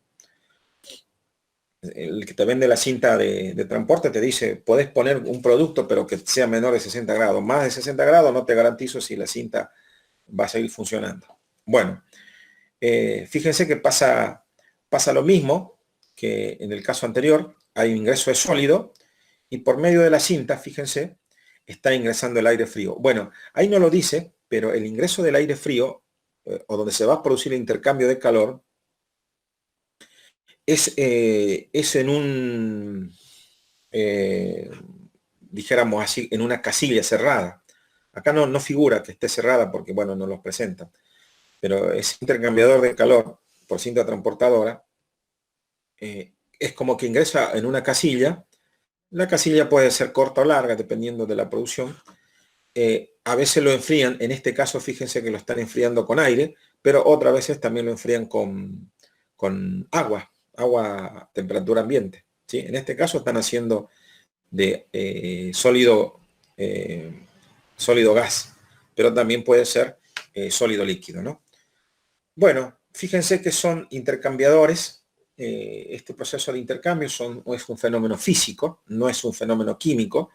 El que te vende la cinta de transporte te dice, podés poner un producto pero que sea menor de 60 grados. Más de 60 grados no te garantizo si la cinta va a seguir funcionando. Bueno, fíjense que pasa lo mismo que en el caso anterior. Hay un ingreso de sólido y por medio de la cinta, fíjense, está ingresando el aire frío. Bueno, ahí no lo dice, pero el ingreso del aire frío, o donde se va a producir el intercambio de calor, es en un, dijéramos así, en una casilla cerrada. Acá no figura que esté cerrada porque, bueno, no los presenta, pero ese intercambiador de calor por cinta transportadora es como que ingresa en una casilla. La casilla puede ser corta o larga, dependiendo de la producción. A veces lo enfrían, en este caso fíjense que lo están enfriando con aire, pero otras veces también lo enfrían con agua a temperatura ambiente, ¿sí? En este caso están haciendo de sólido gas, pero también puede ser sólido líquido, ¿no? Bueno, fíjense que son intercambiadores. Este proceso de intercambio es un fenómeno físico, no es un fenómeno químico.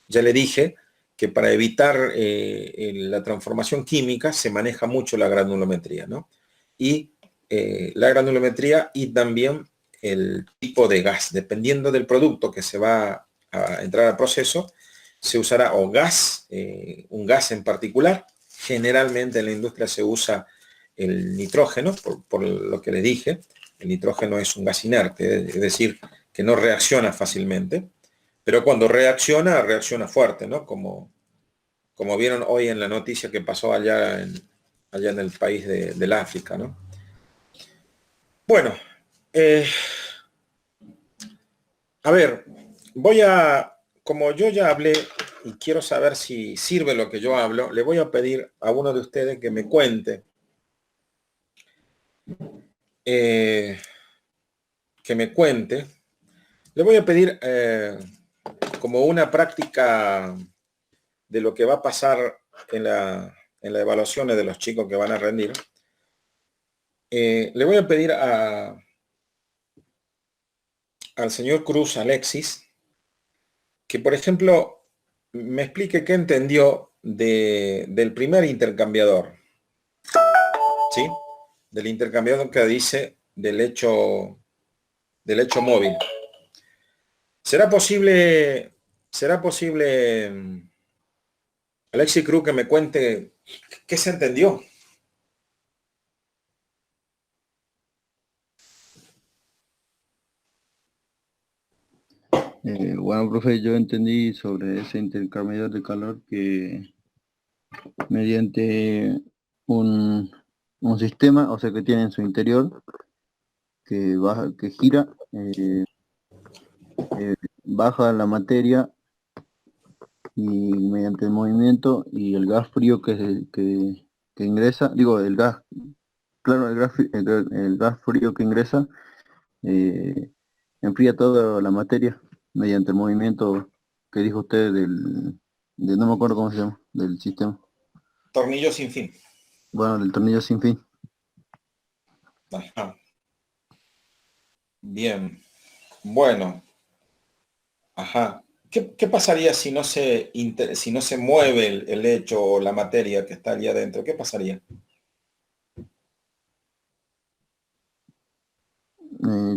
Ya le dije que para evitar la transformación química se maneja mucho la granulometría, ¿no? Y la granulometría y también el tipo de gas. Dependiendo del producto que se va a entrar al proceso, se usará o gas, un gas en particular. Generalmente en la industria se usa el nitrógeno, por lo que le dije. El nitrógeno es un gas inerte, es decir, que no reacciona fácilmente, pero cuando reacciona fuerte, ¿no? Como vieron hoy en la noticia que pasó allá en el país del África, ¿no? Bueno, a ver, como yo ya hablé y quiero saber si sirve lo que yo hablo, le voy a pedir a uno de ustedes que me cuente, le voy a pedir como una práctica de lo que va a pasar en las evaluaciones de los chicos que van a rendir. Le voy a pedir al señor Cruz Alexis que, por ejemplo, me explique qué entendió del primer intercambiador, ¿sí? Del intercambiador que dice del hecho móvil. ¿Será posible, Alexis Cruz, que me cuente qué se entendió? Bueno, profe, yo entendí sobre ese intercambiador de calor que mediante un sistema, o sea, que tiene en su interior, que gira, baja la materia y mediante el movimiento y el gas frío que ingresa, digo, el gas, claro, el gas frío que ingresa, eh, enfría toda la materia mediante el movimiento que dijo usted no me acuerdo cómo se llama, del sistema. Tornillo sin fin. Bueno, del tornillo sin fin. Ajá. Bien. Bueno. Ajá. ¿Qué pasaría si no si no se mueve el hecho o la materia que está allí adentro? ¿Qué pasaría?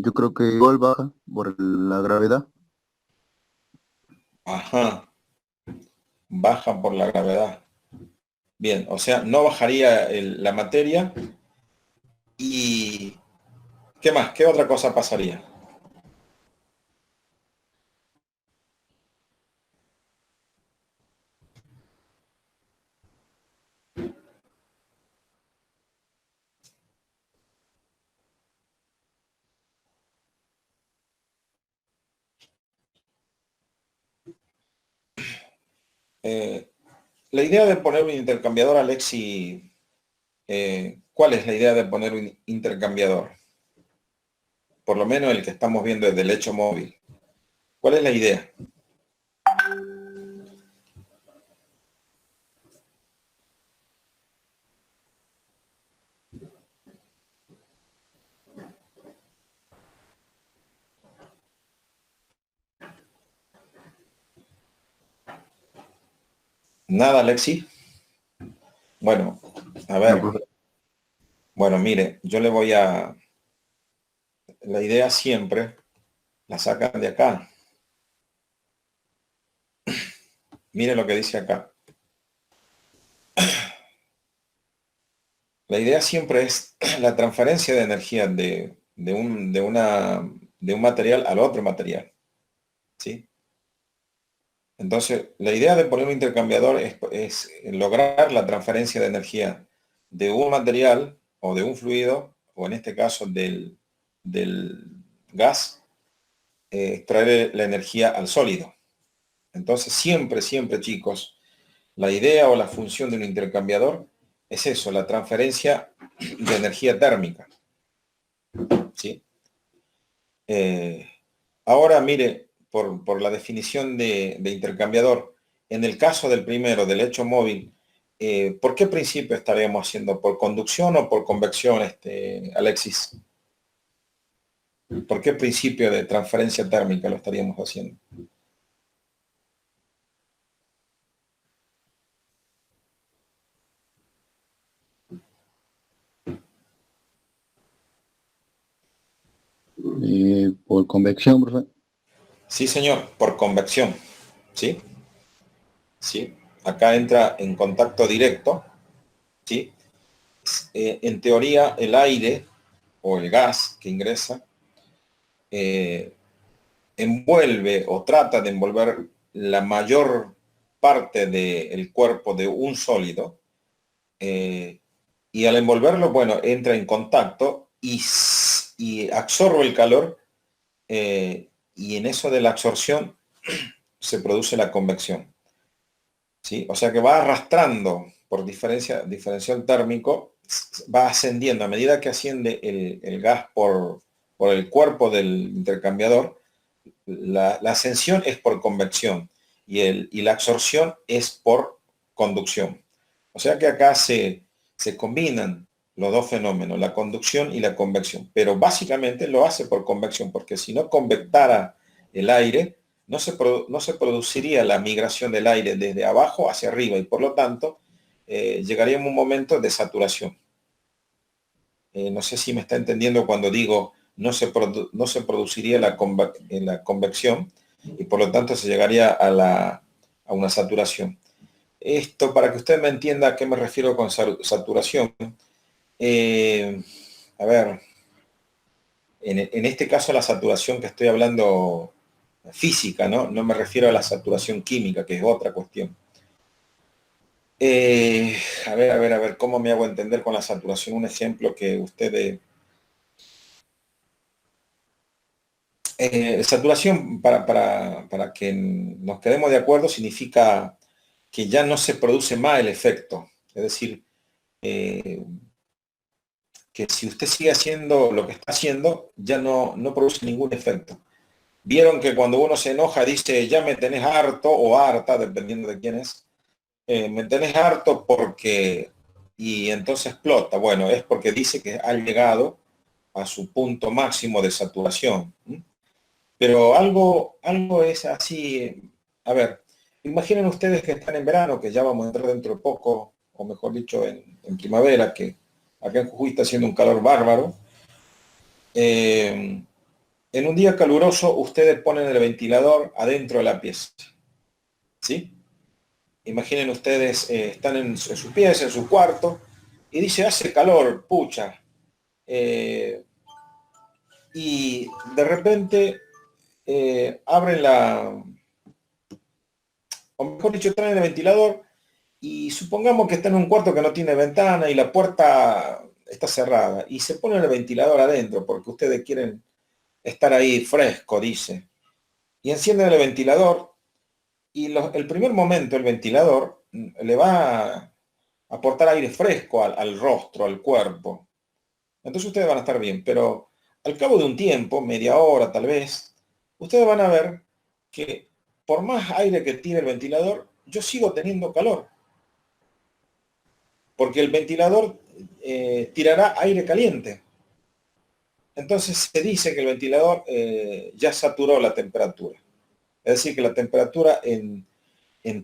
Yo creo que igual baja por la gravedad. Ajá. Baja por la gravedad. Bien, o sea, no bajaría la materia. ¿Y qué más? ¿Qué otra cosa pasaría? Eh, la idea de poner un intercambiador, Alexi, ¿cuál es la idea de poner un intercambiador? Por lo menos el que estamos viendo desde el hecho móvil. ¿Cuál es la idea? Nada, Alexi. Bueno, a No, ver. profe. Bueno, mire, yo le voy a... La idea siempre la sacan de acá. Mire lo que dice acá. La idea siempre es la transferencia de energía de un material al otro material. ¿Sí? Entonces, la idea de poner un intercambiador es lograr la transferencia de energía de un material o de un fluido, o en este caso del gas, extraer la energía al sólido. Entonces, siempre, siempre, chicos, la idea o la función de un intercambiador es eso, la transferencia de energía térmica. ¿Sí? Eh, Ahora, mire, por la definición de intercambiador, en el caso del primero, del hecho móvil, ¿por qué principio estaríamos haciendo? ¿Por conducción o por convección, Alexis? ¿Por qué principio de transferencia térmica lo estaríamos haciendo? Por convección, profe. Sí, señor, por convección. ¿Sí? ¿Sí? Acá entra en contacto directo. ¿Sí? En teoría, el aire o el gas que ingresa eh, envuelve o trata de envolver la mayor parte del cuerpo de un sólido y al envolverlo, bueno, entra en contacto y absorbe el calor y en eso de la absorción se produce la convección. ¿Sí? O sea que va arrastrando por diferencial térmico, va ascendiendo. A medida que asciende el gas por el cuerpo del intercambiador, la ascensión es por convección y la absorción es por conducción. O sea que acá se combinan los dos fenómenos, la conducción y la convección. Pero básicamente lo hace por convección, porque si no convectara el aire, no se produciría la migración del aire desde abajo hacia arriba y por lo tanto llegaríamos a un momento de saturación. No sé si me está entendiendo cuando digo no se produciría la convección y por lo tanto se llegaría a una saturación. Esto, para que usted me entienda a qué me refiero con saturación, eh, a ver, en este caso la saturación que estoy hablando física, ¿no? No me refiero a la saturación química, que es otra cuestión. A ver, ¿cómo me hago entender con la saturación? Un ejemplo que ustedes... saturación, para que nos quedemos de acuerdo, significa que ya no se produce más el efecto. Es decir, que si usted sigue haciendo lo que está haciendo, ya no produce ningún efecto. Vieron que cuando uno se enoja dice, ya me tenés harto o harta, dependiendo de quién es. Me tenés harto porque... Y entonces explota. Bueno, es porque dice que ha llegado a su punto máximo de saturación. Pero algo es así. A ver, imaginen ustedes que están en verano, que ya vamos a entrar dentro de poco, o mejor dicho, en primavera, que acá en Jujuy está haciendo un calor bárbaro. En un día caluroso, ustedes ponen el ventilador adentro de la pieza, ¿sí? Imaginen ustedes, están en sus pies, en su cuarto, y dice, hace calor, pucha. Y de repente abren o mejor dicho, traen el ventilador, y supongamos que está en un cuarto que no tiene ventana y la puerta está cerrada, y se pone el ventilador adentro, porque ustedes quieren estar ahí fresco, dice. Y encienden el ventilador, y el primer momento el ventilador le va a aportar aire fresco al rostro, al cuerpo. Entonces ustedes van a estar bien, pero al cabo de un tiempo, media hora tal vez, ustedes van a ver que por más aire que tire el ventilador, yo sigo teniendo calor, porque el ventilador tirará aire caliente. Entonces se dice que el ventilador ya saturó la temperatura. Es decir, que la temperatura en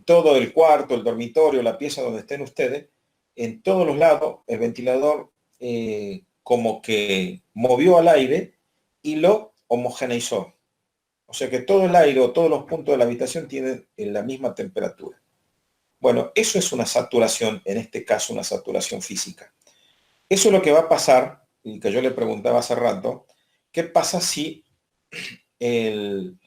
todo el cuarto, el dormitorio, la pieza donde estén ustedes, en todos los lados, el ventilador como que movió al aire y lo homogeneizó. O sea que todo el aire o todos los puntos de la habitación tienen la misma temperatura. Bueno, eso es una saturación, en este caso una saturación física. Eso es lo que va a pasar, y que yo le preguntaba hace rato, ¿qué pasa si el,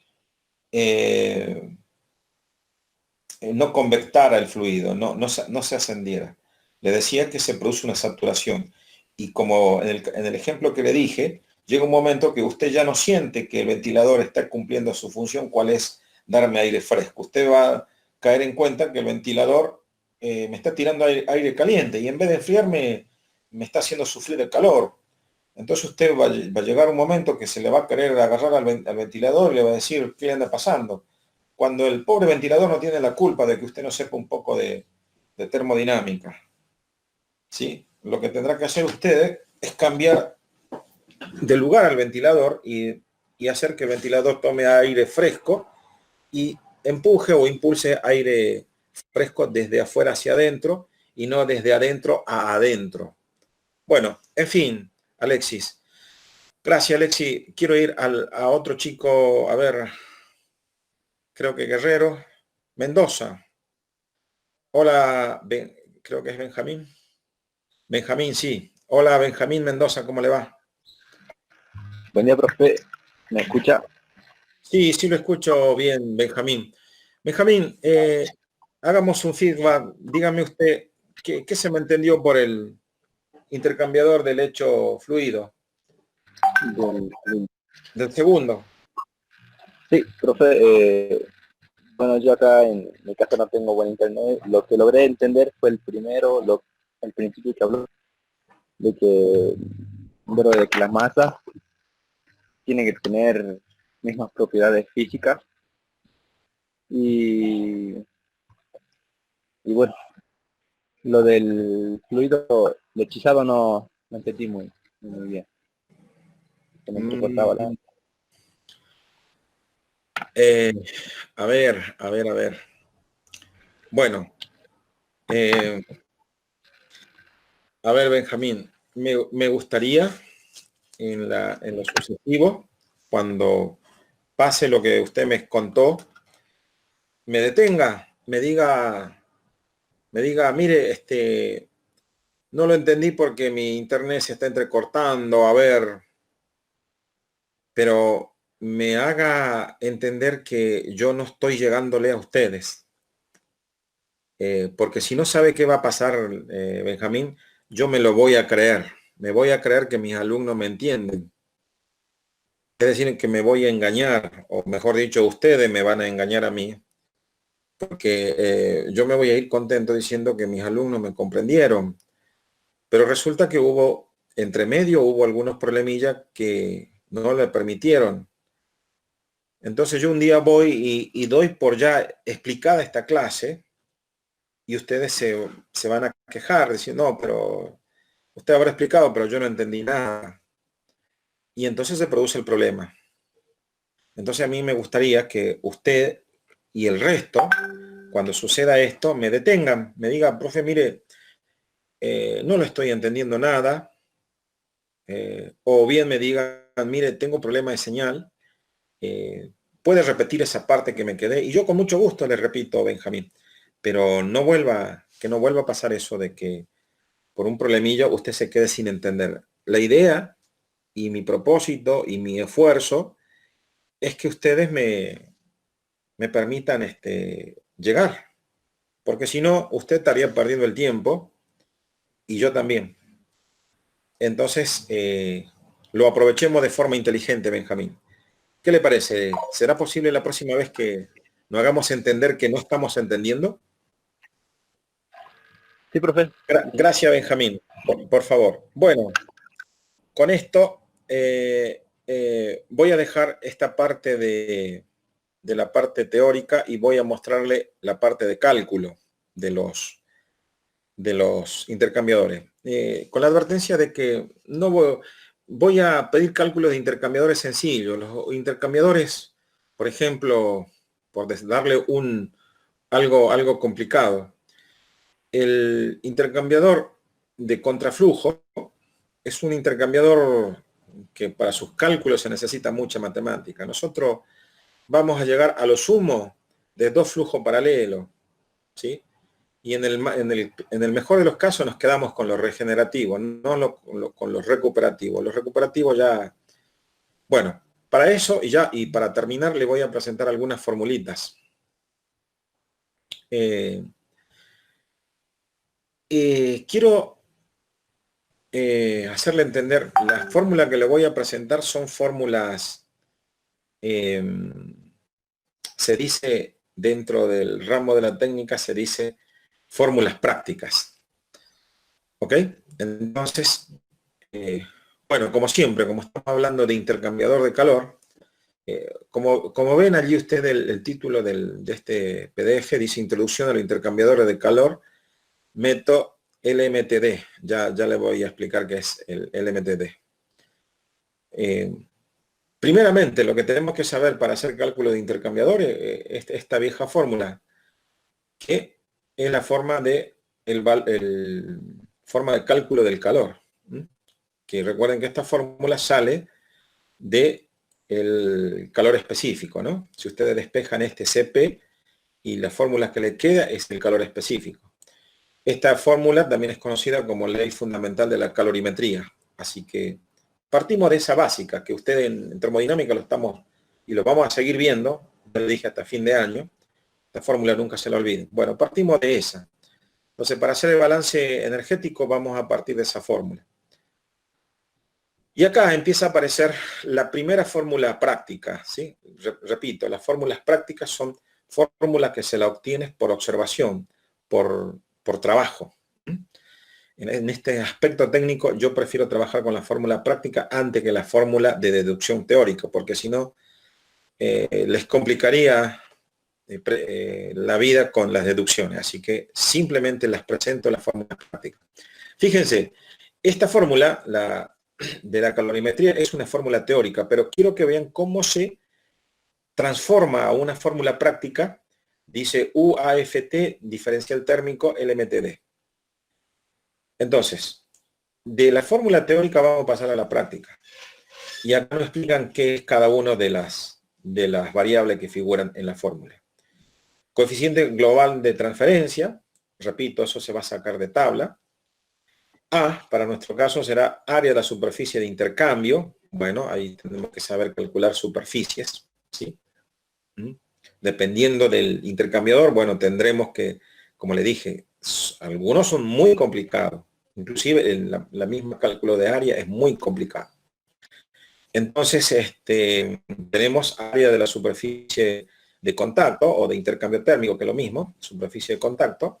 no convectara el fluido, no se ascendiera? Le decía que se produce una saturación. Y como en el ejemplo que le dije, llega un momento que usted ya no siente que el ventilador está cumpliendo su función, cuál es darme aire fresco. Usted va a caer en cuenta que el ventilador me está tirando aire caliente y en vez de enfriarme, me está haciendo sufrir el calor. Entonces usted va a llegar un momento que se le va a querer agarrar al ventilador y le va a decir, ¿qué le anda pasando? Cuando el pobre ventilador no tiene la culpa de que usted no sepa un poco de termodinámica. ¿Sí? Lo que tendrá que hacer usted es cambiar de lugar al ventilador y hacer que el ventilador tome aire fresco y empuje o impulse aire fresco desde afuera hacia adentro y no desde adentro a adentro. Bueno, en fin, Alexis. Gracias, Alexis. Quiero ir a otro chico, a ver, creo que Guerrero. Mendoza. Hola, creo que es Benjamín. Benjamín, sí. Hola, Benjamín Mendoza, ¿cómo le va? Buen día, profe. ¿Me escucha? Sí, sí lo escucho bien, Benjamín. Benjamín, hagamos un feedback. Dígame usted, ¿qué se me entendió por el intercambiador del hecho fluido? Del segundo. Sí, profe. Bueno, yo acá en mi casa no tengo buen internet. Lo que logré entender fue el primero, el principio que habló de que, bueno, de que las masas tienen que tener mismas propiedades físicas y, y bueno, lo del fluido lechizado no entendí muy bien. Se me entrecortaba la... Eh, a ver. Bueno, a ver, Benjamín, me gustaría en lo sucesivo, cuando pase lo que usted me contó, me detenga, me diga, mire, no lo entendí porque mi internet se está entrecortando, a ver, pero me haga entender que yo no estoy llegándole a ustedes. Porque si no sabe qué va a pasar, Benjamín, yo me lo voy a creer. Me voy a creer que mis alumnos me entienden. Es decir, que me voy a engañar, o mejor dicho, ustedes me van a engañar a mí, porque yo me voy a ir contento diciendo que mis alumnos me comprendieron. Pero resulta que entre medio hubo algunos problemillas que no le permitieron Entonces yo un día voy y doy por ya explicada esta clase y ustedes se van a quejar diciendo, no, pero usted habrá explicado, pero yo no entendí nada. Y entonces se produce el problema. Entonces a mí me gustaría que usted y el resto, cuando suceda esto, me detengan, me digan, profe, mire, no lo estoy entendiendo nada, o bien me digan, mire, tengo problema de señal, puede repetir esa parte que me quedé, y yo con mucho gusto le repito, Benjamín, pero que no vuelva a pasar eso de que por un problemillo usted se quede sin entender. La idea y mi propósito y mi esfuerzo es que ustedes me permitan llegar, porque si no, usted estaría perdiendo el tiempo y yo también. Entonces, lo aprovechemos de forma inteligente, Benjamín. ¿Qué le parece? ¿Será posible la próxima vez que nos hagamos entender que no estamos entendiendo? Sí, profe. Gracias, Benjamín, por favor. Bueno, con esto voy a dejar esta parte de la parte teórica y voy a mostrarle la parte de cálculo de los intercambiadores. Con la advertencia de que no voy a pedir cálculos de intercambiadores sencillos. Los intercambiadores, por ejemplo, por darle algo complicado, el intercambiador de contraflujo es un intercambiador que para sus cálculos se necesita mucha matemática. Nosotros vamos a llegar a lo sumo de 2 flujos paralelos, ¿sí? Y en el mejor de los casos nos quedamos con los regenerativos, no con los recuperativos. Los recuperativos ya... Bueno, para eso y para terminar le voy a presentar algunas formulitas. Quiero hacerle entender, las fórmulas que le voy a presentar son fórmulas, se dice dentro del ramo de la técnica, se dice fórmulas prácticas. ¿Ok? Entonces, bueno, como siempre, como estamos hablando de intercambiador de calor, como ven allí usted el título de este PDF, dice Introducción a los intercambiadores de calor, método LMTD. Ya le voy a explicar qué es el LMTD. Primeramente, lo que tenemos que saber para hacer cálculo de intercambiadores es esta vieja fórmula, que es la forma de forma de cálculo del calor. Que recuerden que esta fórmula sale de el calor específico, ¿no? Si ustedes despejan este CP y la fórmula que le queda es el calor específico. Esta fórmula también es conocida como ley fundamental de la calorimetría. Así que partimos de esa básica, que ustedes en termodinámica lo estamos y lo vamos a seguir viendo, ya lo dije hasta fin de año, esta fórmula nunca se la olviden. Bueno, partimos de esa. Entonces, para hacer el balance energético vamos a partir de esa fórmula. Y acá empieza a aparecer la primera fórmula práctica, ¿sí? Repito, las fórmulas prácticas son fórmulas que se la obtienes por observación, por trabajo. En este aspecto técnico yo prefiero trabajar con la fórmula práctica antes que la fórmula de deducción teórica, porque si no les complicaría la vida con las deducciones. Así que simplemente las presento en la fórmula práctica. Fíjense, esta fórmula, de la calorimetría, es una fórmula teórica, pero quiero que vean cómo se transforma a una fórmula práctica. Dice UAFT, diferencial térmico, LMTD. Entonces, de la fórmula teórica vamos a pasar a la práctica. Y acá nos explican qué es cada una de las variables que figuran en la fórmula. Coeficiente global de transferencia, repito, eso se va a sacar de tabla. A, para nuestro caso, será área de la superficie de intercambio. Bueno, ahí tenemos que saber calcular superficies, ¿sí? Dependiendo del intercambiador, bueno, tendremos que, como le dije, algunos son muy complicados. Inclusive la misma cálculo de área es muy complicado. Entonces, tenemos área de la superficie de contacto o de intercambio térmico, que es lo mismo, superficie de contacto.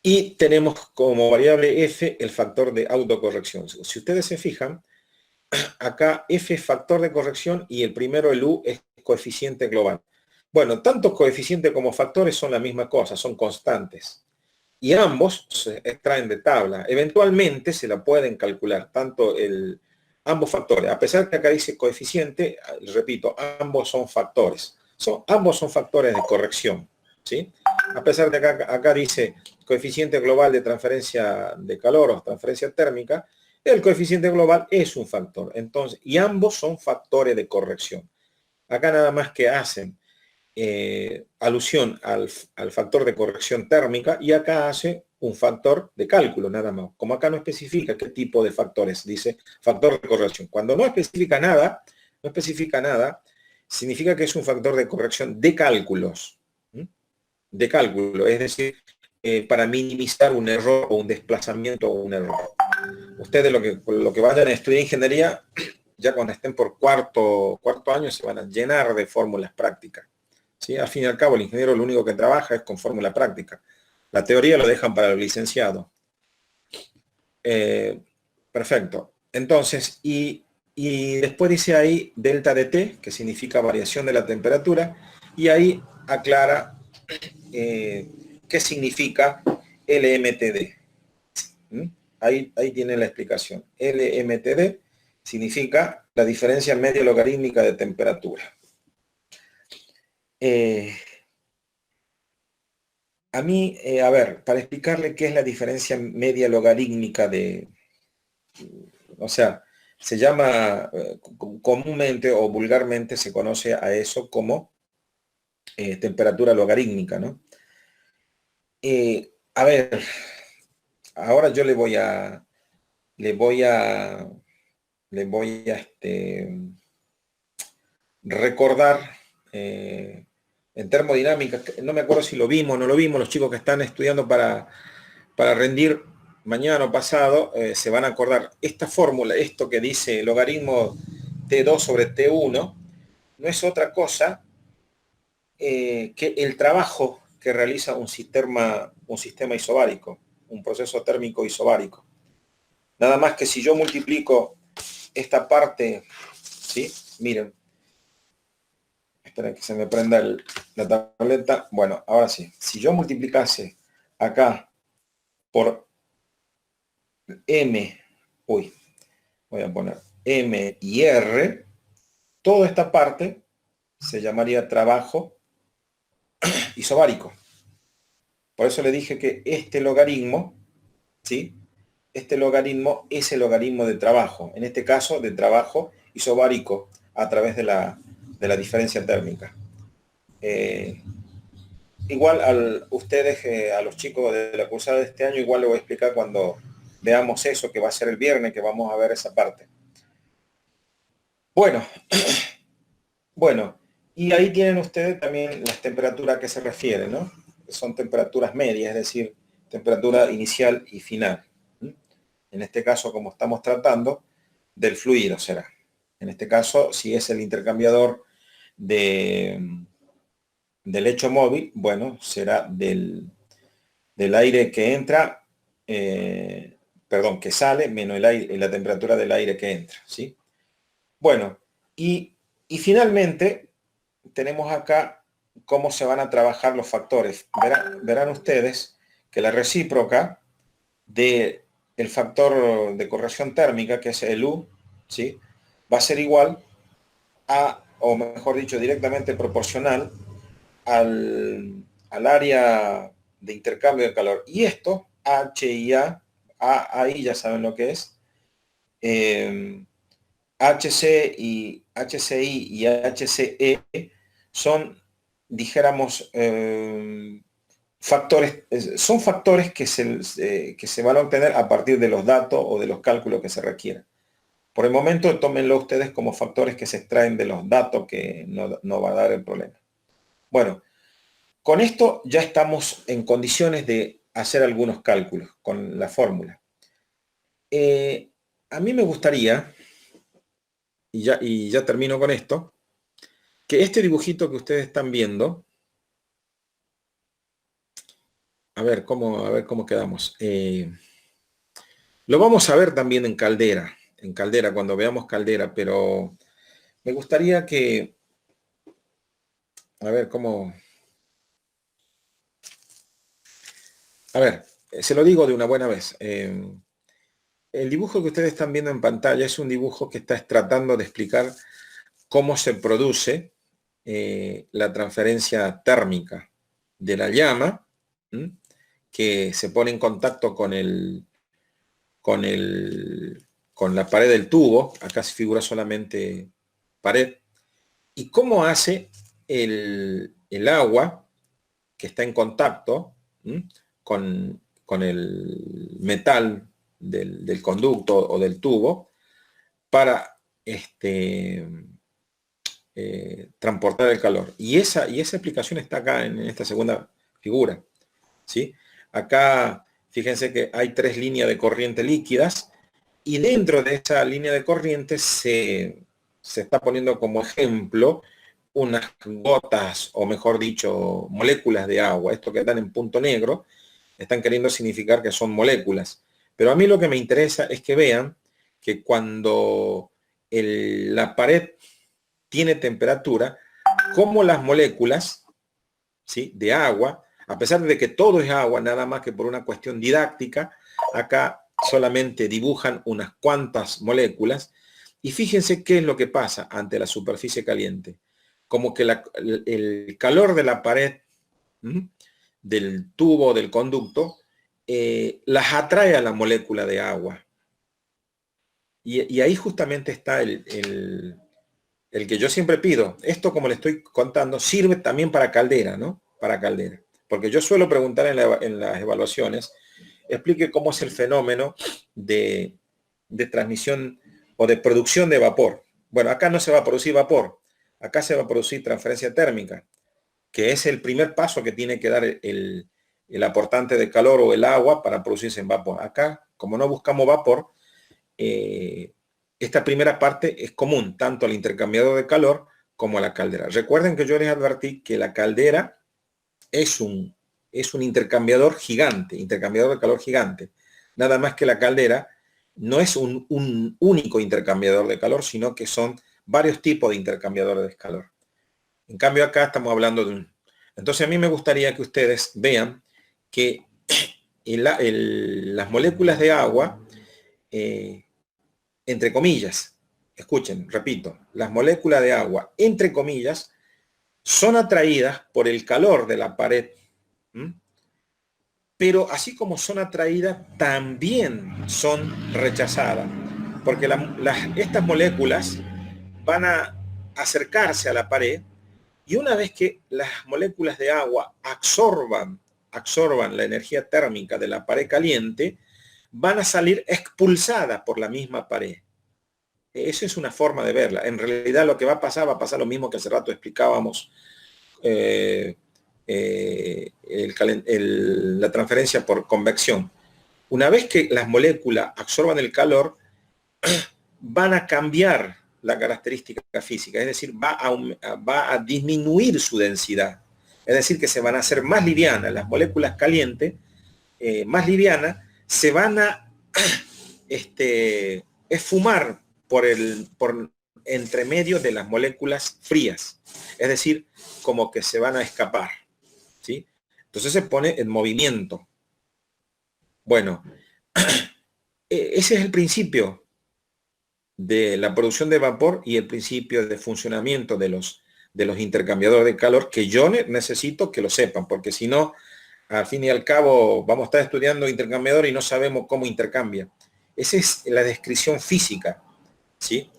Y tenemos como variable F el factor de autocorrección. Si ustedes se fijan, acá F es factor de corrección y el primero, el U, es coeficiente global. Bueno, tanto coeficiente como factores son la misma cosa, son constantes. Y ambos se extraen de tabla. Eventualmente se la pueden calcular, tanto ambos factores. A pesar que acá dice coeficiente, repito, ambos son factores. Ambos son factores de corrección, ¿sí? A pesar de que acá dice coeficiente global de transferencia de calor o transferencia térmica, el coeficiente global es un factor. Entonces, y ambos son factores de corrección. Acá nada más que hacen alusión al factor de corrección térmica y acá hace un factor de cálculo nada más. Como acá no especifica qué tipo de factores, dice factor de corrección. Cuando no especifica nada, significa que es un factor de corrección de cálculos. De cálculo, es decir, para minimizar un error o un desplazamiento o un error. Ustedes lo que vayan a estudiar ingeniería, ya cuando estén por cuarto año se van a llenar de fórmulas prácticas. ¿Sí? Al fin y al cabo, el ingeniero lo único que trabaja es con fórmula práctica. La teoría lo dejan para los licenciados. Perfecto. Entonces, y después dice ahí delta de T, que significa variación de la temperatura, y ahí aclara qué significa LMTD. ¿Mm? Ahí tiene la explicación. LMTD significa la diferencia media logarítmica de temperatura. A mí, a ver, para explicarle qué es la diferencia media logarítmica o sea, se llama comúnmente o vulgarmente se conoce a eso como temperatura logarítmica, ¿no? A ver, ahora yo le voy a recordar en termodinámica, no me acuerdo si lo vimos o no lo vimos, los chicos que están estudiando para rendir mañana o pasado, se van a acordar, esta fórmula, esto que dice logaritmo T2 sobre T1, no es otra cosa que el trabajo que realiza un sistema isobárico, un proceso térmico isobárico. Nada más que si yo multiplico esta parte, ¿sí? Miren, esperen que se me prenda la tableta. Bueno, ahora sí. Si yo multiplicase acá por M, voy a poner M y R, toda esta parte se llamaría trabajo isobárico. Por eso le dije que este logaritmo, ¿sí? Este logaritmo es el logaritmo de trabajo, en este caso de trabajo isobárico a través de la diferencia térmica. Igual a los chicos de la cursada de este año, igual le voy a explicar cuando veamos eso, que va a ser el viernes, que vamos a ver esa parte. Bueno, y ahí tienen ustedes también las temperaturas a que se refieren, ¿no? Son temperaturas medias, es decir, temperatura inicial y final. En este caso, como estamos tratando, del fluido será. En este caso, si es el intercambiador del hecho móvil, bueno, será del aire que entra, que sale, menos la temperatura del aire que entra, ¿sí? Bueno, y finalmente tenemos acá cómo se van a trabajar los factores. Verán ustedes que la recíproca del factor de corrección térmica, que es el U, ¿sí? Va a ser igual a, o mejor dicho, directamente proporcional al área de intercambio de calor. Y esto, H y ahí ya saben lo que es. HCI y HCE son, dijéramos, son factores que se van a obtener a partir de los datos o de los cálculos que se requieran. Por el momento, tómenlo ustedes como factores que se extraen de los datos, que no va a dar el problema. Bueno, con esto ya estamos en condiciones de hacer algunos cálculos con la fórmula. A mí me gustaría, y ya termino con esto, que este dibujito que ustedes están viendo, a ver cómo quedamos. Lo vamos a ver también en Caldera. en Caldera, cuando veamos Caldera, pero me gustaría que, a ver, cómo... A ver, se lo digo de una buena vez. El dibujo que ustedes están viendo en pantalla es un dibujo que está tratando de explicar cómo se produce la transferencia térmica de la llama, ¿m? Que se pone en contacto con la pared del tubo. Acá se figura solamente pared. Y cómo hace el agua que está en contacto con el metal del conducto o del tubo para transportar el calor. Y esa explicación está acá en esta segunda figura, ¿sí? Acá, fíjense que hay 3 líneas de corriente líquidas y dentro de esa línea de corriente se está poniendo como ejemplo unas gotas, o mejor dicho, moléculas de agua. Esto que están en punto negro, están queriendo significar que son moléculas. Pero a mí lo que me interesa es que vean que cuando la pared tiene temperatura, como las moléculas, ¿sí?, de agua, a pesar de que todo es agua, nada más que por una cuestión didáctica, acá solamente dibujan unas cuantas moléculas, y fíjense qué es lo que pasa ante la superficie caliente. Como que el calor de la pared, del tubo, del conducto, las atrae a la molécula de agua. Y ahí justamente está el que yo siempre pido. Esto, como le estoy contando, sirve también para Caldera, ¿no? Para Caldera. Porque yo suelo preguntar en las evaluaciones, explique cómo es el fenómeno de transmisión o de producción de vapor. Bueno, acá no se va a producir vapor, acá se va a producir transferencia térmica, que es el primer paso que tiene que dar el aportante de calor o el agua para producirse en vapor. Acá, como no buscamos vapor, esta primera parte es común tanto al intercambiador de calor como a la caldera. Recuerden que yo les advertí que la caldera es un intercambiador gigante, intercambiador de calor gigante. Nada más que la caldera no es un único intercambiador de calor, sino que son varios tipos de intercambiadores de calor. En cambio acá estamos hablando de un... Entonces a mí me gustaría que ustedes vean que las moléculas de agua, entre comillas, escuchen, repito, las moléculas de agua, entre comillas, son atraídas por el calor de la pared. Pero así como son atraídas, también son rechazadas. Porque estas moléculas van a acercarse a la pared, y una vez que las moléculas de agua absorban la energía térmica de la pared caliente, van a salir expulsadas por la misma pared. Esa es una forma de verla. En realidad lo que va a pasar lo mismo que hace rato explicábamos, la transferencia por convección. Una vez que las moléculas absorban el calor, van a cambiar la característica física, es decir, va a disminuir su densidad. Es decir, que se van a hacer más livianas. Las moléculas calientes, más livianas, se van a esfumar por entre medio de las moléculas frías. Es decir, como que se van a escapar, ¿sí? Entonces se pone en movimiento. Bueno, ese es el principio de la producción de vapor y el principio de funcionamiento de los intercambiadores de calor, que yo necesito que lo sepan, porque si no, al fin y al cabo, vamos a estar estudiando intercambiador y no sabemos cómo intercambia. Esa es la descripción física, ¿sí?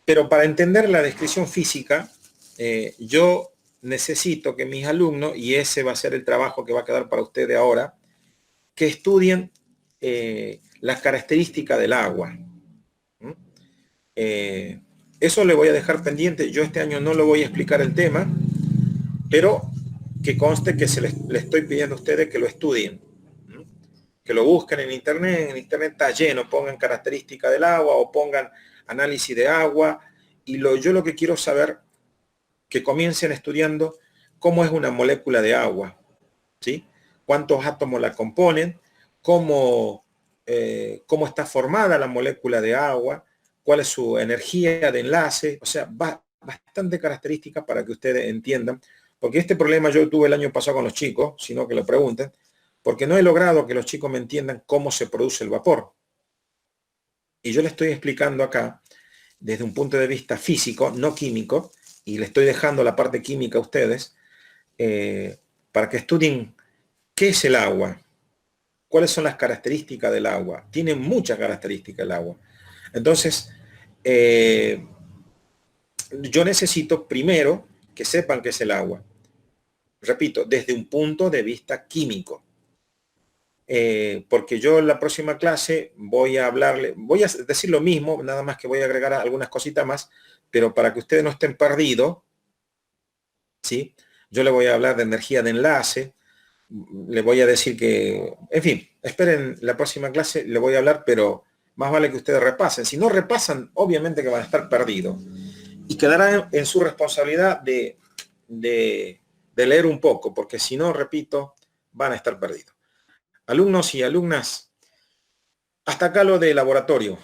Pero para entender la descripción física, yo necesito que mis alumnos, y ese va a ser el trabajo que va a quedar para ustedes ahora, que estudien las características del agua. Eso le voy a dejar pendiente. Yo este año no lo voy a explicar el tema, pero que conste que le estoy pidiendo a ustedes que lo estudien, que lo busquen en internet. En internet está lleno, pongan características del agua o pongan análisis de agua, y yo lo que quiero saber, que comiencen estudiando cómo es una molécula de agua, ¿sí? Cuántos átomos la componen, cómo está formada la molécula de agua, cuál es su energía de enlace, o sea, bastante características para que ustedes entiendan, porque este problema yo tuve el año pasado con los chicos, sino que lo pregunten, porque no he logrado que los chicos me entiendan cómo se produce el vapor. Y yo les estoy explicando acá, desde un punto de vista físico, no químico, y le estoy dejando la parte química a ustedes, para que estudien qué es el agua, cuáles son las características del agua. Tiene muchas características el agua. Entonces, yo necesito primero que sepan qué es el agua. Repito, desde un punto de vista químico. Porque yo en la próxima clase voy a hablarle, voy a decir lo mismo, nada más que voy a agregar algunas cositas más, pero para que ustedes no estén perdidos, ¿sí? Yo le voy a hablar de energía de enlace, le voy a decir que, en fin, esperen la próxima clase, le voy a hablar, pero más vale que ustedes repasen. Si no repasan, obviamente que van a estar perdidos. Y quedará en su responsabilidad de leer un poco, porque si no, repito, van a estar perdidos. Alumnos y alumnas, hasta acá lo de laboratorio.